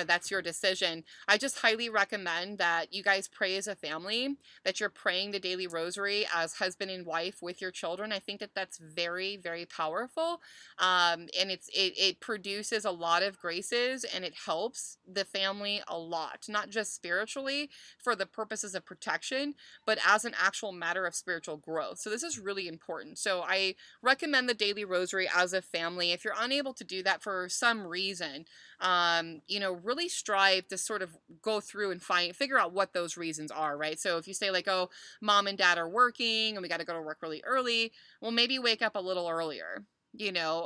that's your decision. I just highly recommend that you guys pray as a family, that you're praying the daily rosary as husband and wife with your children. I think that that's very, very powerful. And it produces a lot of graces, and it helps the family a lot, not just spiritually for the purposes of protection, but as an actual matter of spiritual growth. So this is really important. So I recommend the daily rosary as a family. If you're unable to do that for some reason, really strive to sort of of go through and figure out what those reasons are, right? So if you say like, oh, mom and dad are working and we got to go to work really early, well, maybe wake up a little earlier.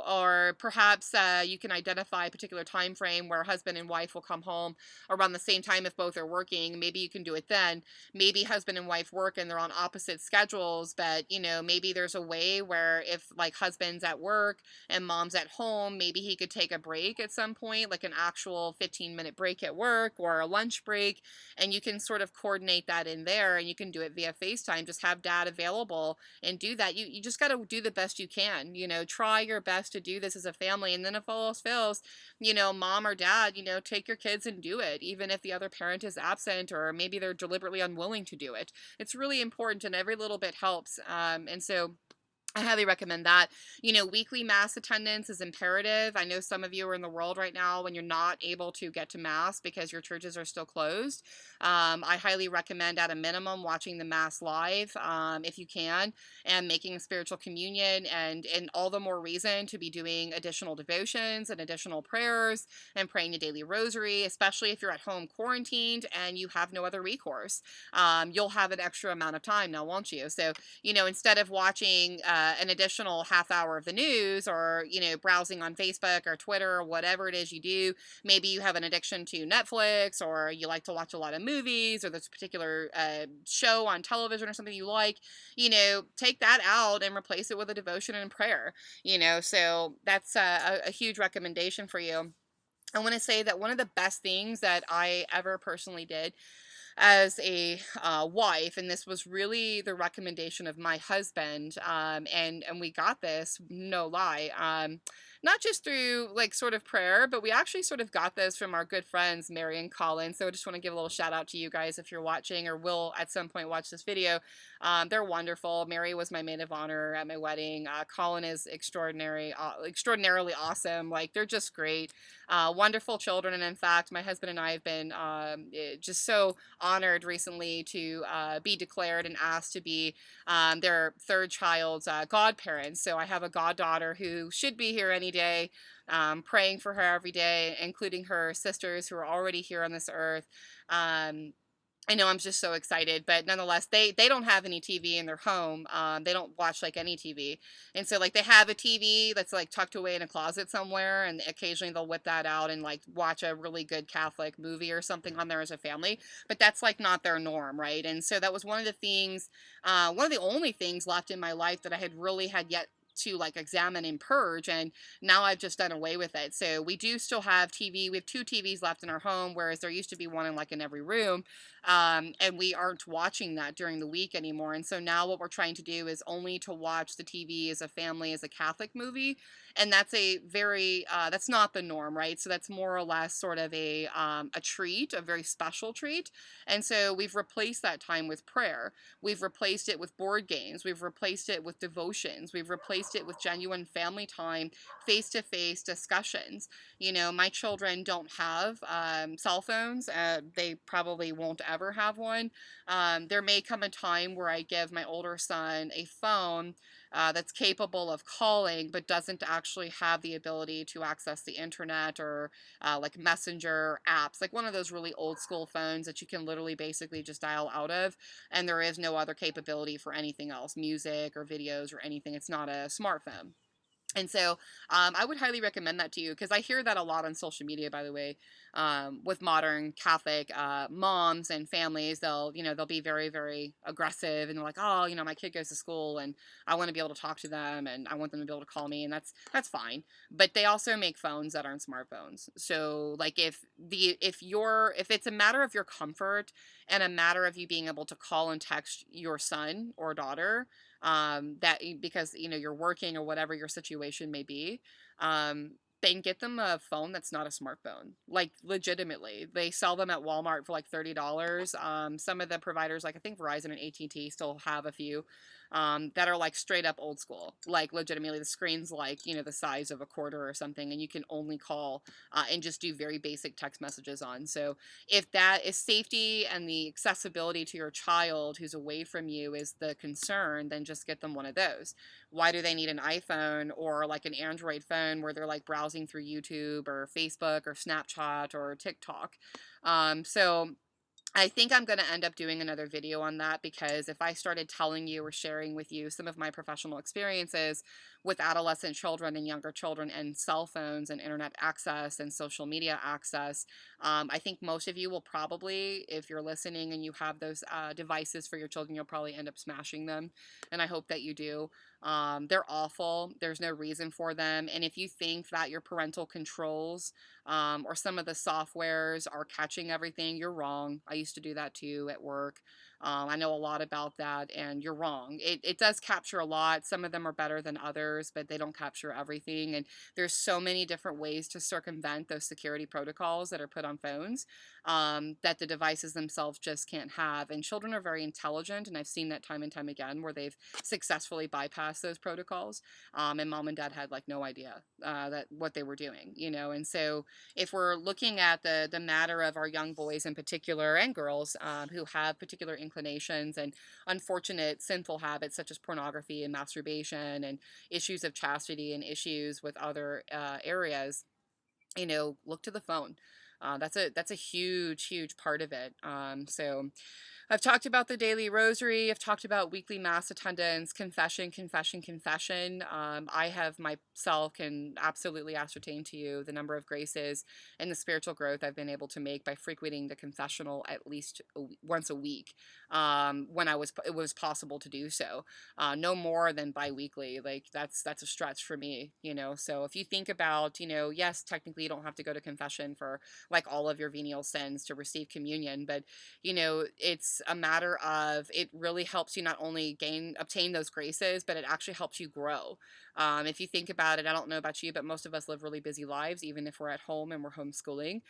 Or perhaps you can identify a particular time frame where husband and wife will come home around the same time if both are working. Maybe you can do it then. Maybe husband and wife work and they're on opposite schedules, but maybe there's a way where if like husband's at work and mom's at home, maybe he could take a break at some point, like an actual 15-minute break at work or a lunch break, and you can sort of coordinate that in there, and you can do it via FaceTime. Just have dad available and do that. You just got to do the best you can. Try your best to do this as a family, and then if all else fails, mom or dad, take your kids and do it, even if the other parent is absent or maybe they're deliberately unwilling to do it. It's really important, and every little bit helps. And so I highly recommend that. Weekly mass attendance is imperative. I know some of you are in the world right now when you're not able to get to mass because your churches are still closed. I highly recommend at a minimum watching the mass live if you can, and making a spiritual communion, and all the more reason to be doing additional devotions and additional prayers and praying the daily rosary, especially if you're at home quarantined and you have no other recourse. You'll have an extra amount of time now, won't you? So, instead of watching an additional half hour of the news or, browsing on Facebook or Twitter or whatever it is you do, maybe you have an addiction to Netflix, or you like to watch a lot of movies, or there's a particular show on television or something you like, take that out and replace it with a devotion and prayer, so that's a huge recommendation for you. I want to say that one of the best things that I ever personally did as a wife, and this was really the recommendation of my husband, and we got this, no lie, not just through like sort of prayer, but we actually sort of got this from our good friends Mary and Colin. So I just want to give a little shout out to you guys if you're watching or will at some point watch this video. They're wonderful. Mary was my maid of honor at my wedding. Colin is extraordinarily awesome. Like, they're just great, wonderful children. And in fact, my husband and I have been just so honored recently to be declared and asked to be their third child's godparents. So I have a goddaughter who should be here any day, praying for her every day, including her sisters who are already here on this earth. I know, I'm just so excited, but nonetheless, they don't have any TV in their home. They don't watch like any TV. And so like they have a TV that's like tucked away in a closet somewhere, and occasionally they'll whip that out and like watch a really good Catholic movie or something on there as a family, but that's like not their norm, right? And so that was one of the things, one of the only things left in my life that I had really had yet to like examine and purge, and now I've just done away with it. So we do still have TV. We have 2 TVs left in our home, whereas there used to be one in every room, and we aren't watching that during the week anymore. And so now what we're trying to do is only to watch the TV as a family, as a Catholic movie, and that's a very that's not the norm, right? So that's more or less sort of a treat, a very special treat. And so we've replaced that time with prayer. We've replaced it with board games. We've replaced it with devotions. We've replaced it with genuine family time, face-to-face discussions. My children don't have cell phones. They probably won't ever have one. There may come a time where I give my older son a phone that's capable of calling, but doesn't actually have the ability to access the internet or like messenger apps, like one of those really old school phones that you can literally basically just dial out of, and there is no other capability for anything else, music or videos or anything. It's not a smartphone. And so I would highly recommend that to you, because I hear that a lot on social media, by the way, with modern Catholic moms and families. They'll be very, very aggressive, and they're like, oh, my kid goes to school and I want to be able to talk to them and I want them to be able to call me, and that's fine. But they also make phones that aren't smartphones. So like if it's a matter of your comfort and a matter of you being able to call and text your son or daughter, that because you're working or whatever your situation may be, then get them a phone that's not a smartphone. Like, legitimately, they sell them at Walmart for like $30. Some of the providers, like I think Verizon and AT&T, still have a few that are like straight up old school. Like, legitimately, the screen's like the size of a quarter or something, and you can only call and just do very basic text messages on. So if that is safety and the accessibility to your child who's away from you is the concern, then just get them one of those. Why do they need an iPhone or like an Android phone where they're like browsing browsing through YouTube or Facebook or Snapchat or TikTok. So I think I'm going to end up doing another video on that, because if I started telling you or sharing with you some of my professional experiences with adolescent children and younger children and cell phones and internet access and social media access, I think most of you will probably, if you're listening and you have those devices for your children, you'll probably end up smashing them. And I hope that you do. They're awful. There's no reason for them. And if you think that your parental controls or some of the softwares are catching everything, you're wrong. I used to do that too at work. I know a lot about that, and you're wrong. It does capture a lot. Some of them are better than others, but they don't capture everything. And there's so many different ways to circumvent those security protocols that are put on phones that the devices themselves just can't have. And children are very intelligent, and I've seen that time and time again where they've successfully bypassed those protocols, and mom and dad had like no idea that what they were doing, you know. And so if we're looking at the matter of our young boys in particular, and girls who have particular inclinations and unfortunate sinful habits such as pornography and masturbation and issues of chastity and issues with other areas, you know, look to the phone. That's a huge part of it. So I've talked about the daily rosary. I've talked about weekly mass attendance, confession. I have myself can absolutely ascertain to you the number of graces and the spiritual growth I've been able to make by frequenting the confessional at least once a week, when it was possible to do so. No more than biweekly. Like that's a stretch for me, you know. So if you think about, you know, yes, technically you don't have to go to confession for like all of your venial sins to receive communion, but you know, it's a matter of, it really helps you not only obtain those graces, but it actually helps you grow. If you think about it, I don't know about you, but most of us live really busy lives, even if we're at home and we're homeschooling.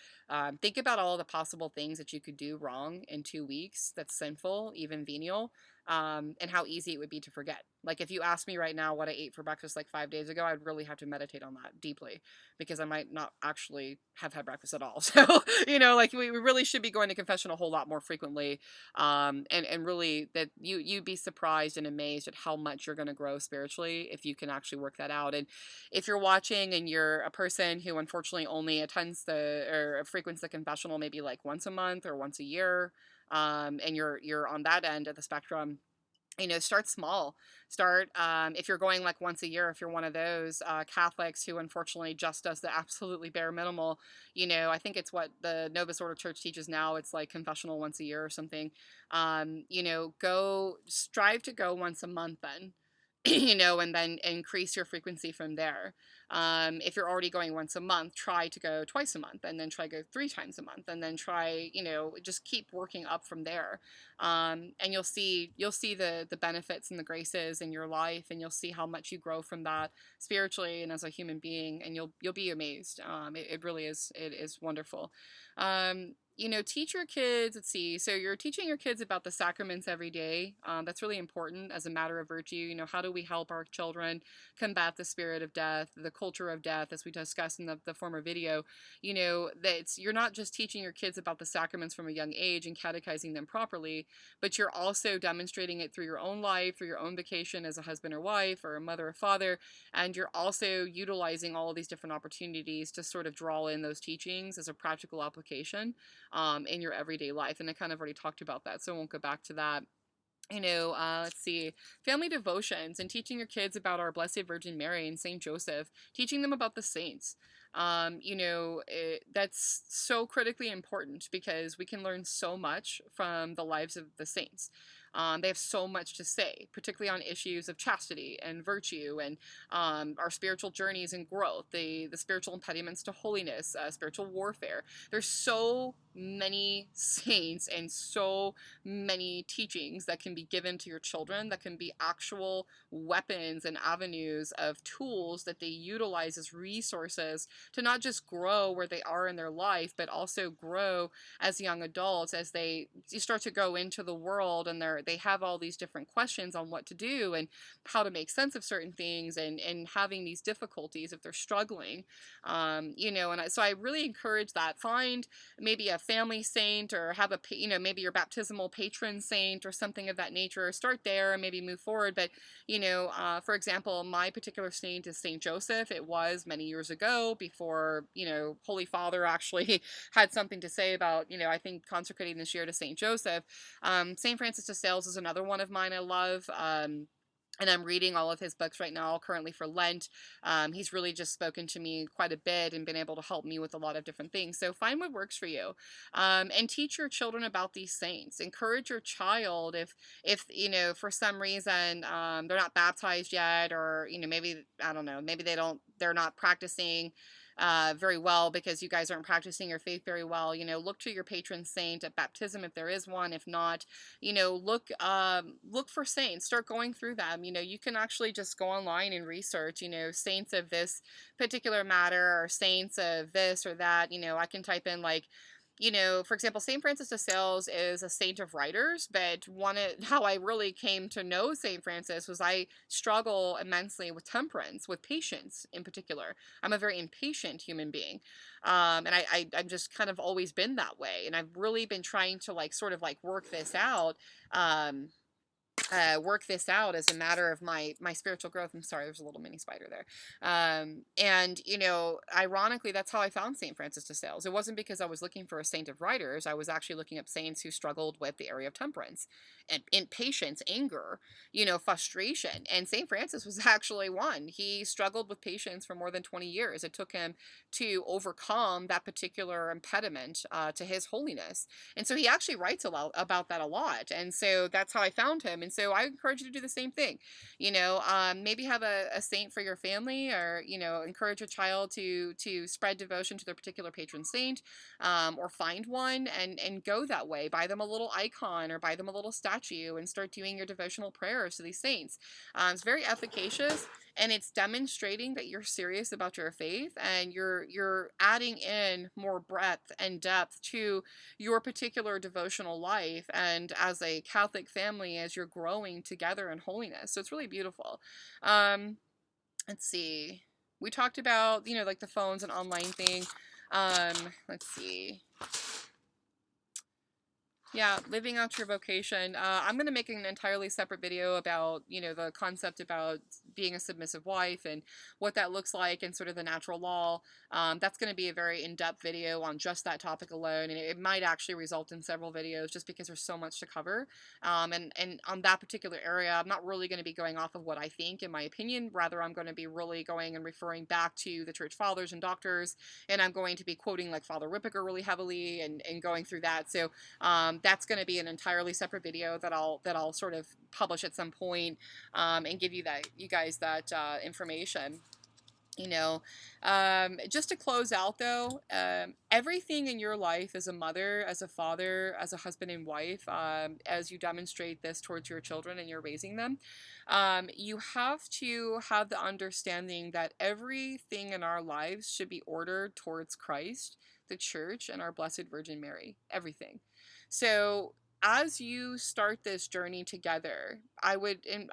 Think about all the possible things that you could do wrong in 2 weeks that's sinful, even venial, and how easy it would be to forget. Like if you ask me right now what I ate for breakfast like 5 days ago, I'd really have to meditate on that deeply, because I might not actually have had breakfast at all. So, you know, like we really should be going to confession a whole lot more frequently. And really that you'd be surprised and amazed at how much you're going to grow spiritually if you can actually work that out. And if you're watching and you're a person who unfortunately only attends or frequents the confessional maybe like once a month or once a year, and you're on that end of the spectrum, you know, start small. Start, if you're going like once a year, if you're one of those Catholics who unfortunately just does the absolutely bare minimal, you know, I think it's what the Novus Order Church teaches now. It's like confessional once a year or something. You know, strive to go once a month then. You know, and then increase your frequency from there. If you're already going once a month, try to go twice a month, and then try to go 3 times a month, and then try, you know, just keep working up from there. And you'll see the benefits and the graces in your life, and you'll see how much you grow from that spiritually and as a human being, and you'll be amazed. It really is, it is wonderful. You know, teach your kids, let's see, so you're teaching your kids about the sacraments every day. That's really important as a matter of virtue. You know, how do we help our children combat the spirit of death, the culture of death, as we discussed in the former video? You know, that you're not just teaching your kids about the sacraments from a young age and catechizing them properly, but you're also demonstrating it through your own life, through your own vocation as a husband or wife or a mother or father, and you're also utilizing all of these different opportunities to sort of draw in those teachings as a practical application in your everyday life. And I kind of already talked about that, so I won't go back to that. You know, let's see, family devotions and teaching your kids about our Blessed Virgin Mary and Saint Joseph, teaching them about the saints. You know, that's so critically important because we can learn so much from the lives of the saints. They have so much to say, particularly on issues of chastity and virtue and our spiritual journeys and growth, the spiritual impediments to holiness, spiritual warfare. There's so many saints and so many teachings that can be given to your children that can be actual weapons and avenues of tools that they utilize as resources to not just grow where they are in their life, but also grow as young adults as they start to go into the world and they have all these different questions on what to do and how to make sense of certain things, and having these difficulties if they're struggling. So I really encourage that. Find maybe a family saint, or have maybe your baptismal patron saint or something of that nature. Start there and maybe move forward. But, for example, my particular saint is Saint Joseph. It was many years ago, before, Holy Father actually had something to say about, I think consecrating this year to Saint Joseph. Saint Francis de Sales is another one of mine I love. And I'm reading all of his books right now, currently for Lent. He's really just spoken to me quite a bit and been able to help me with a lot of different things. So find what works for you, and teach your children about these saints. Encourage your child if for some reason they're not baptized yet, or maybe I don't know, maybe they're not practicing very well because you guys aren't practicing your faith very well. Look to your patron saint at baptism if there is one. If not, look for saints. Start going through them. You can actually just go online and research. Saints of this particular matter, or saints of this or that. I can type in, like, for example, St. Francis de Sales is a saint of writers, but how I really came to know St. Francis was I struggle immensely with temperance, with patience in particular. I'm a very impatient human being. And I've just kind of always been that way. And I've really been trying to sort of work this out. Work this out as a matter of my spiritual growth. I'm sorry, there's a little mini spider there. And ironically, that's how I found St. Francis de Sales. It wasn't because I was looking for a saint of writers. I was actually looking up saints who struggled with the area of temperance and impatience, anger, frustration. And St. Francis was actually one. He struggled with patience for more than 20 years. It took him to overcome that particular impediment to his holiness. And so he actually writes a lot about that a lot. And so that's how I found him. And so I encourage you to do the same thing. Maybe have a saint for your family, or, encourage a child to spread devotion to their particular patron saint, or find one and go that way. Buy them a little icon, or buy them a little statue, and start doing your devotional prayers to these saints. It's very efficacious, and it's demonstrating that you're serious about your faith, and you're adding in more breadth and depth to your particular devotional life, and as a Catholic family, as you're growing together in holiness. So it's really beautiful. Let's see. We talked about, the phones and online thing. Let's see. Yeah, living out your vocation. I'm going to make an entirely separate video about, the concept about being a submissive wife and what that looks like, and sort of the natural law. That's going to be a very in-depth video on just that topic alone, and it might actually result in several videos just because there's so much to cover. And on that particular area, I'm not really going to be going off of what I think, in my opinion. Rather, I'm going to be really going and referring back to the church fathers and doctors, and I'm going to be quoting Father Ripperger really heavily, and going through that. So that's going to be an entirely separate video that I'll sort of publish at some point, and give you guys that information. Just to close out though, everything in your life as a mother, as a father, as a husband and wife, as you demonstrate this towards your children and you're raising them, you have to have the understanding that everything in our lives should be ordered towards Christ, the church, and our Blessed Virgin Mary. Everything. So as you start this journey together, I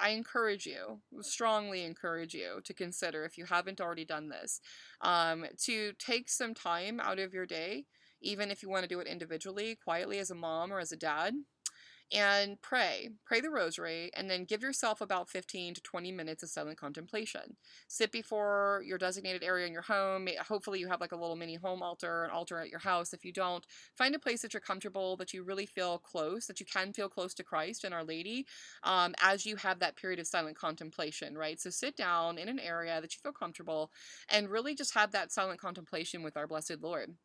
encourage you, strongly encourage you, to consider, if you haven't already done this, to take some time out of your day, even if you want to do it individually, quietly, as a mom or as a dad, and pray the rosary, and then give yourself about 15 to 20 minutes of silent contemplation. Sit before your designated area in your home. Hopefully you have a little mini home altar, an altar at your house. If you don't, find a place that you're comfortable, that you really feel close, that you can feel close to Christ and Our Lady, as you have that period of silent contemplation, right? So sit down in an area that you feel comfortable, and really just have that silent contemplation with our Blessed Lord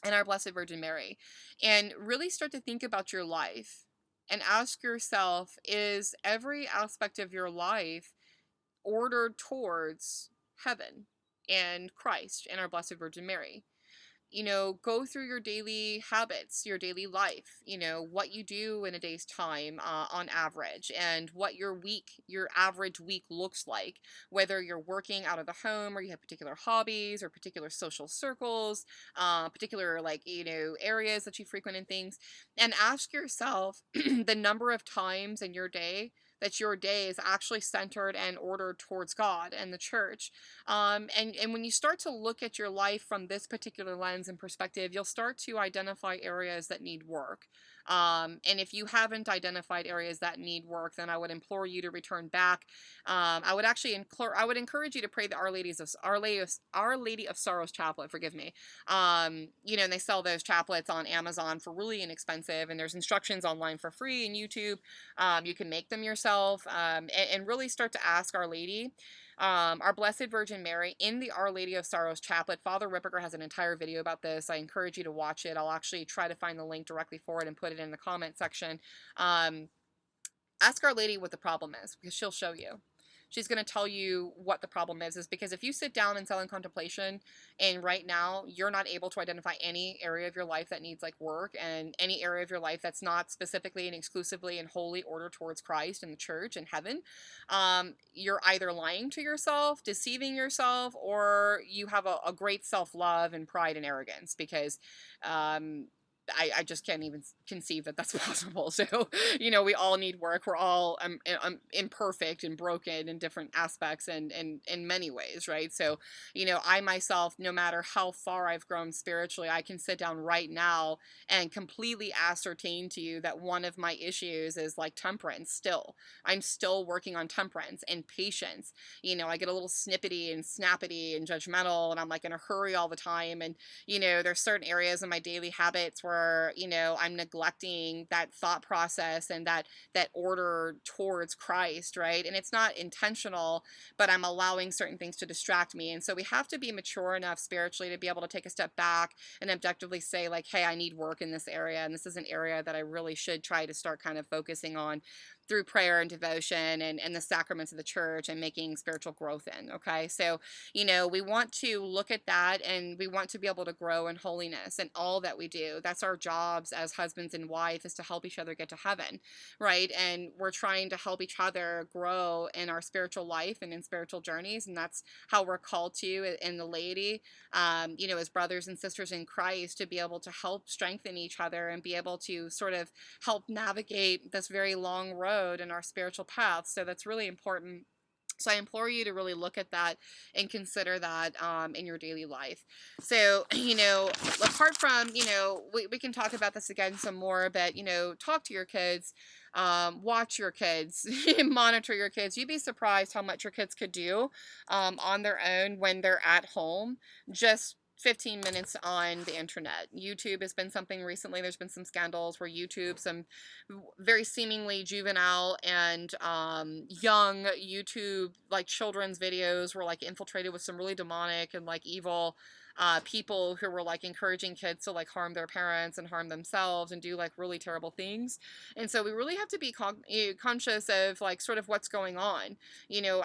and our Blessed Virgin Mary, and really start to think about your life. And ask yourself, is every aspect of your life ordered towards heaven and Christ and our Blessed Virgin Mary? go through your daily habits, your daily life, what you do in a day's time on average, and what your average week looks like, whether you're working out of the home or you have particular hobbies or particular social circles, particular, like, areas that you frequent and things, and ask yourself the number of times in your day that your day is actually centered and ordered towards God and the church. And when you start to look at your life from this particular lens and perspective, you'll start to identify areas that need work. And if you haven't identified areas that need work, then I would implore you to return back. I would encourage you to pray the Our Lady of Sorrows chaplet. Forgive me. And they sell those chaplets on Amazon for really inexpensive, and there's instructions online for free in YouTube. You can make them yourself, and really start to ask Our Lady, our Blessed Virgin Mary, in the Our Lady of Sorrows chaplet. Father Ripperger has an entire video about this. I encourage you to watch it. I'll actually try to find the link directly for it and put it in the comment section. Ask Our Lady what the problem is, because she'll show you. She's going to tell you what the problem is because if you sit down in silent contemplation and right now you're not able to identify any area of your life that needs like work, and any area of your life that's not specifically and exclusively and wholly ordered towards Christ and the church and heaven, you're either lying to yourself, deceiving yourself, or you have a great self-love and pride and arrogance, because I just can't even conceive that that's possible. So, we all need work. We're all imperfect and broken in different aspects and in many ways, right? So, I myself, no matter how far I've grown spiritually, I can sit down right now and completely ascertain to you that one of my issues is like temperance still. I'm still working on temperance and patience. I get a little snippety and snappity and judgmental, and I'm like in a hurry all the time. And, there's certain areas in my daily habits where, I'm neglecting that thought process and that order towards Christ, right? And it's not intentional, but I'm allowing certain things to distract me. And so we have to be mature enough spiritually to be able to take a step back and objectively say, like, hey, I need work in this area, and this is an area that I really should try to start kind of focusing on through prayer and devotion and the sacraments of the church and making spiritual growth in. Okay. So, we want to look at that, and we want to be able to grow in holiness in all that we do. That's our jobs as husbands and wife, is to help each other get to heaven. Right. And we're trying to help each other grow in our spiritual life and in spiritual journeys. And that's how we're called to in the laity, as brothers and sisters in Christ, to be able to help strengthen each other and be able to sort of help navigate this very long road in our spiritual path. So that's really important. So I implore you to really look at that and consider that in your daily life. So, apart from, we can talk about this again some more, but, talk to your kids, watch your kids, monitor your kids. You'd be surprised how much your kids could do on their own when they're at home. Just 15 minutes on the internet. YouTube has been something recently. There's been some scandals where some very seemingly juvenile and young YouTube, like, children's videos were like infiltrated with some really demonic and like evil people who were like encouraging kids to like harm their parents and harm themselves and do like really terrible things. And so we really have to be conscious of like sort of what's going on.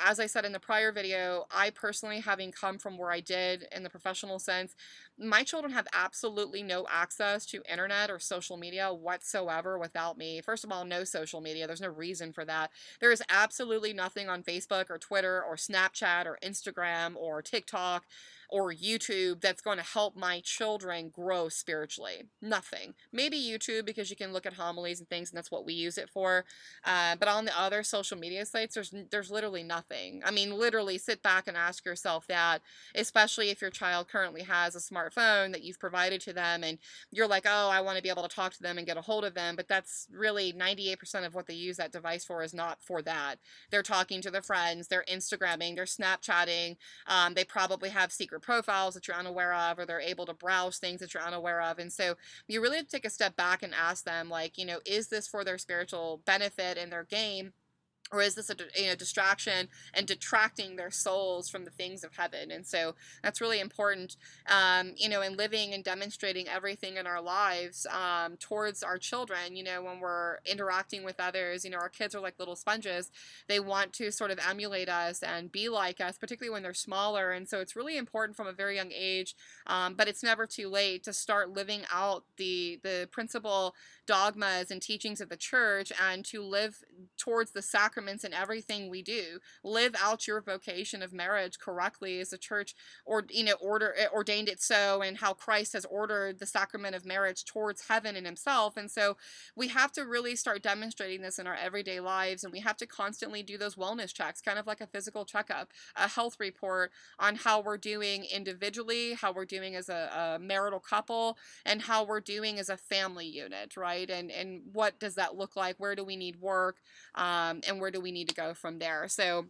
As I said in the prior video, I personally, having come from where I did in the professional sense, my children have absolutely no access to internet or social media whatsoever without me. First of all, no social media. There's no reason for that. There is absolutely nothing on Facebook or Twitter or Snapchat or Instagram or TikTok or YouTube that's going to help my children grow spiritually. Nothing. Maybe YouTube, because you can look at homilies and things, and that's what we use it for. But on the other social media sites, there's literally nothing. I mean, literally sit back and ask yourself that, especially if your child currently has a smartphone that you've provided to them, and you're like, oh, I want to be able to talk to them and get a hold of them. But that's really 98% of what they use that device for is not for that. They're talking to their friends, they're Instagramming, they're Snapchatting, they probably have secret profiles that you're unaware of, or they're able to browse things that you're unaware of. And so you really have to take a step back and ask them, like, is this for their spiritual benefit and their gain? or is this a distraction and detracting their souls from the things of heaven? And so that's really important, in living and demonstrating everything in our lives towards our children. When we're interacting with others, our kids are like little sponges. They want to sort of emulate us and be like us, particularly when they're smaller. And so it's really important from a very young age, but it's never too late to start living out the principle, dogmas, and teachings of the church, and to live towards the sacraments in everything we do. Live out your vocation of marriage correctly as the church ordained it so, and how Christ has ordered the sacrament of marriage towards heaven and himself. And so we have to really start demonstrating this in our everyday lives, and we have to constantly do those wellness checks, kind of like a physical checkup, a health report on how we're doing individually, how we're doing as a marital couple, and how we're doing as a family unit, right? And what does that look like? Where do we need work? And where do we need to go from there? So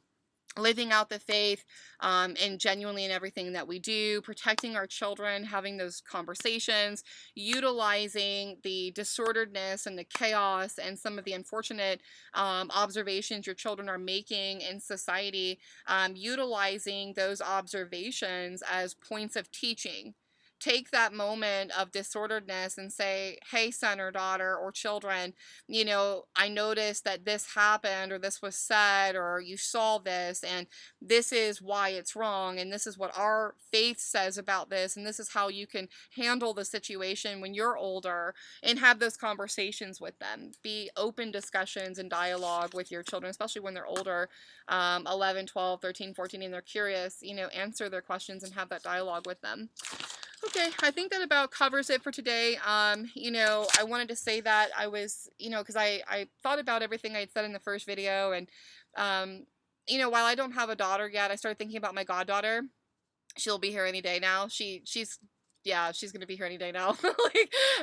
living out the faith, and genuinely in everything that we do, protecting our children, having those conversations, utilizing the disorderedness and the chaos and some of the unfortunate observations your children are making in society, utilizing those observations as points of teaching. Take that moment of disorderedness and say, hey, son or daughter or children, I noticed that this happened, or this was said, or you saw this, and this is why it's wrong, and this is what our faith says about this, and this is how you can handle the situation when you're older, and have those conversations with them. Be open discussions and dialogue with your children, especially when they're older, 11, 12, 13, 14, and they're curious. Answer their questions and have that dialogue with them. Okay, I think that about covers it for today. I wanted to say that I was, because I thought about everything I had said in the first video, and, while I don't have a daughter yet, I started thinking about my goddaughter. She'll be here any day now. She's gonna be here any day now.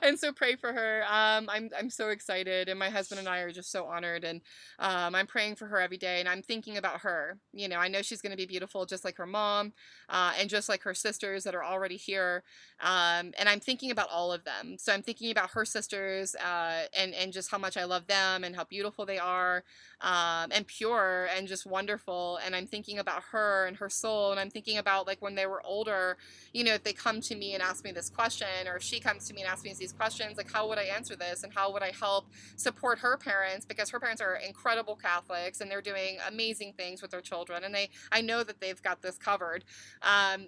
And so pray for her. I'm so excited, and my husband and I are just so honored, and I'm praying for her every day, and I'm thinking about her. I know she's gonna be beautiful, just like her mom, and just like her sisters that are already here. And I'm thinking about all of them. So I'm thinking about her sisters, and just how much I love them, and how beautiful they are, and pure, and just wonderful. And I'm thinking about her and her soul, and I'm thinking about, like, when they were older, if they come to me and ask me this question, or if she comes to me and asks me these questions, like, how would I answer this, and how would I help support her parents, because her parents are incredible Catholics, and they're doing amazing things with their children, and I know that they've got this covered. But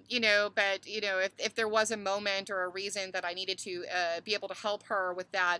if there was a moment or a reason that I needed to be able to help her with that,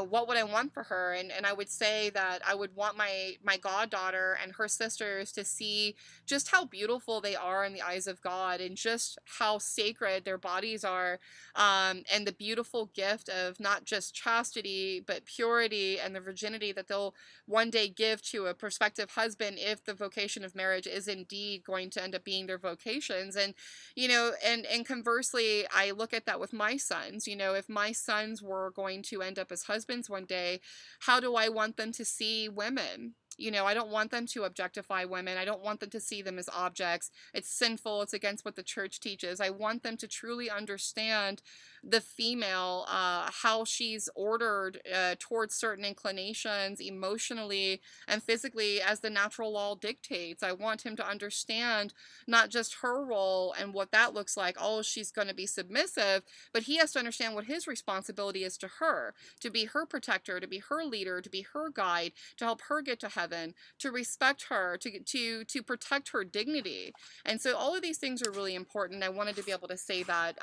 what would I want for her? And I would say that I would want my goddaughter and her sisters to see just how beautiful they are in the eyes of God, and just how sacred their bodies are, and the beautiful gift of not just chastity, but purity and the virginity that they'll one day give to a prospective husband, if the vocation of marriage is indeed going to end up being their vocations. And and conversely, I look at that with my sons. If my sons were going to end up as husbands one day, how do I want them to see women? I don't want them to objectify women. I don't want them to see them as objects. It's sinful. It's against what the church teaches. I want them to truly understand the female, how she's ordered towards certain inclinations emotionally and physically, as the natural law dictates. I want him to understand not just her role and what that looks like. Oh, she's going to be submissive, but he has to understand what his responsibility is to her, to be her protector, to be her leader, to be her guide, to help her get to heaven, to respect her, to protect her dignity. And so all of these things are really important. I wanted to be able to say that.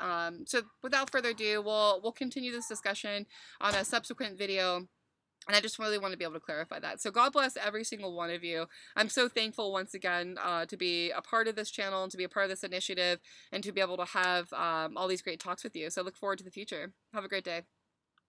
So without further ado, we'll continue this discussion on a subsequent video. And I just really want to be able to clarify that. So God bless every single one of you. I'm so thankful once again to be a part of this channel, and to be a part of this initiative, and to be able to have all these great talks with you. So I look forward to the future. Have a great day.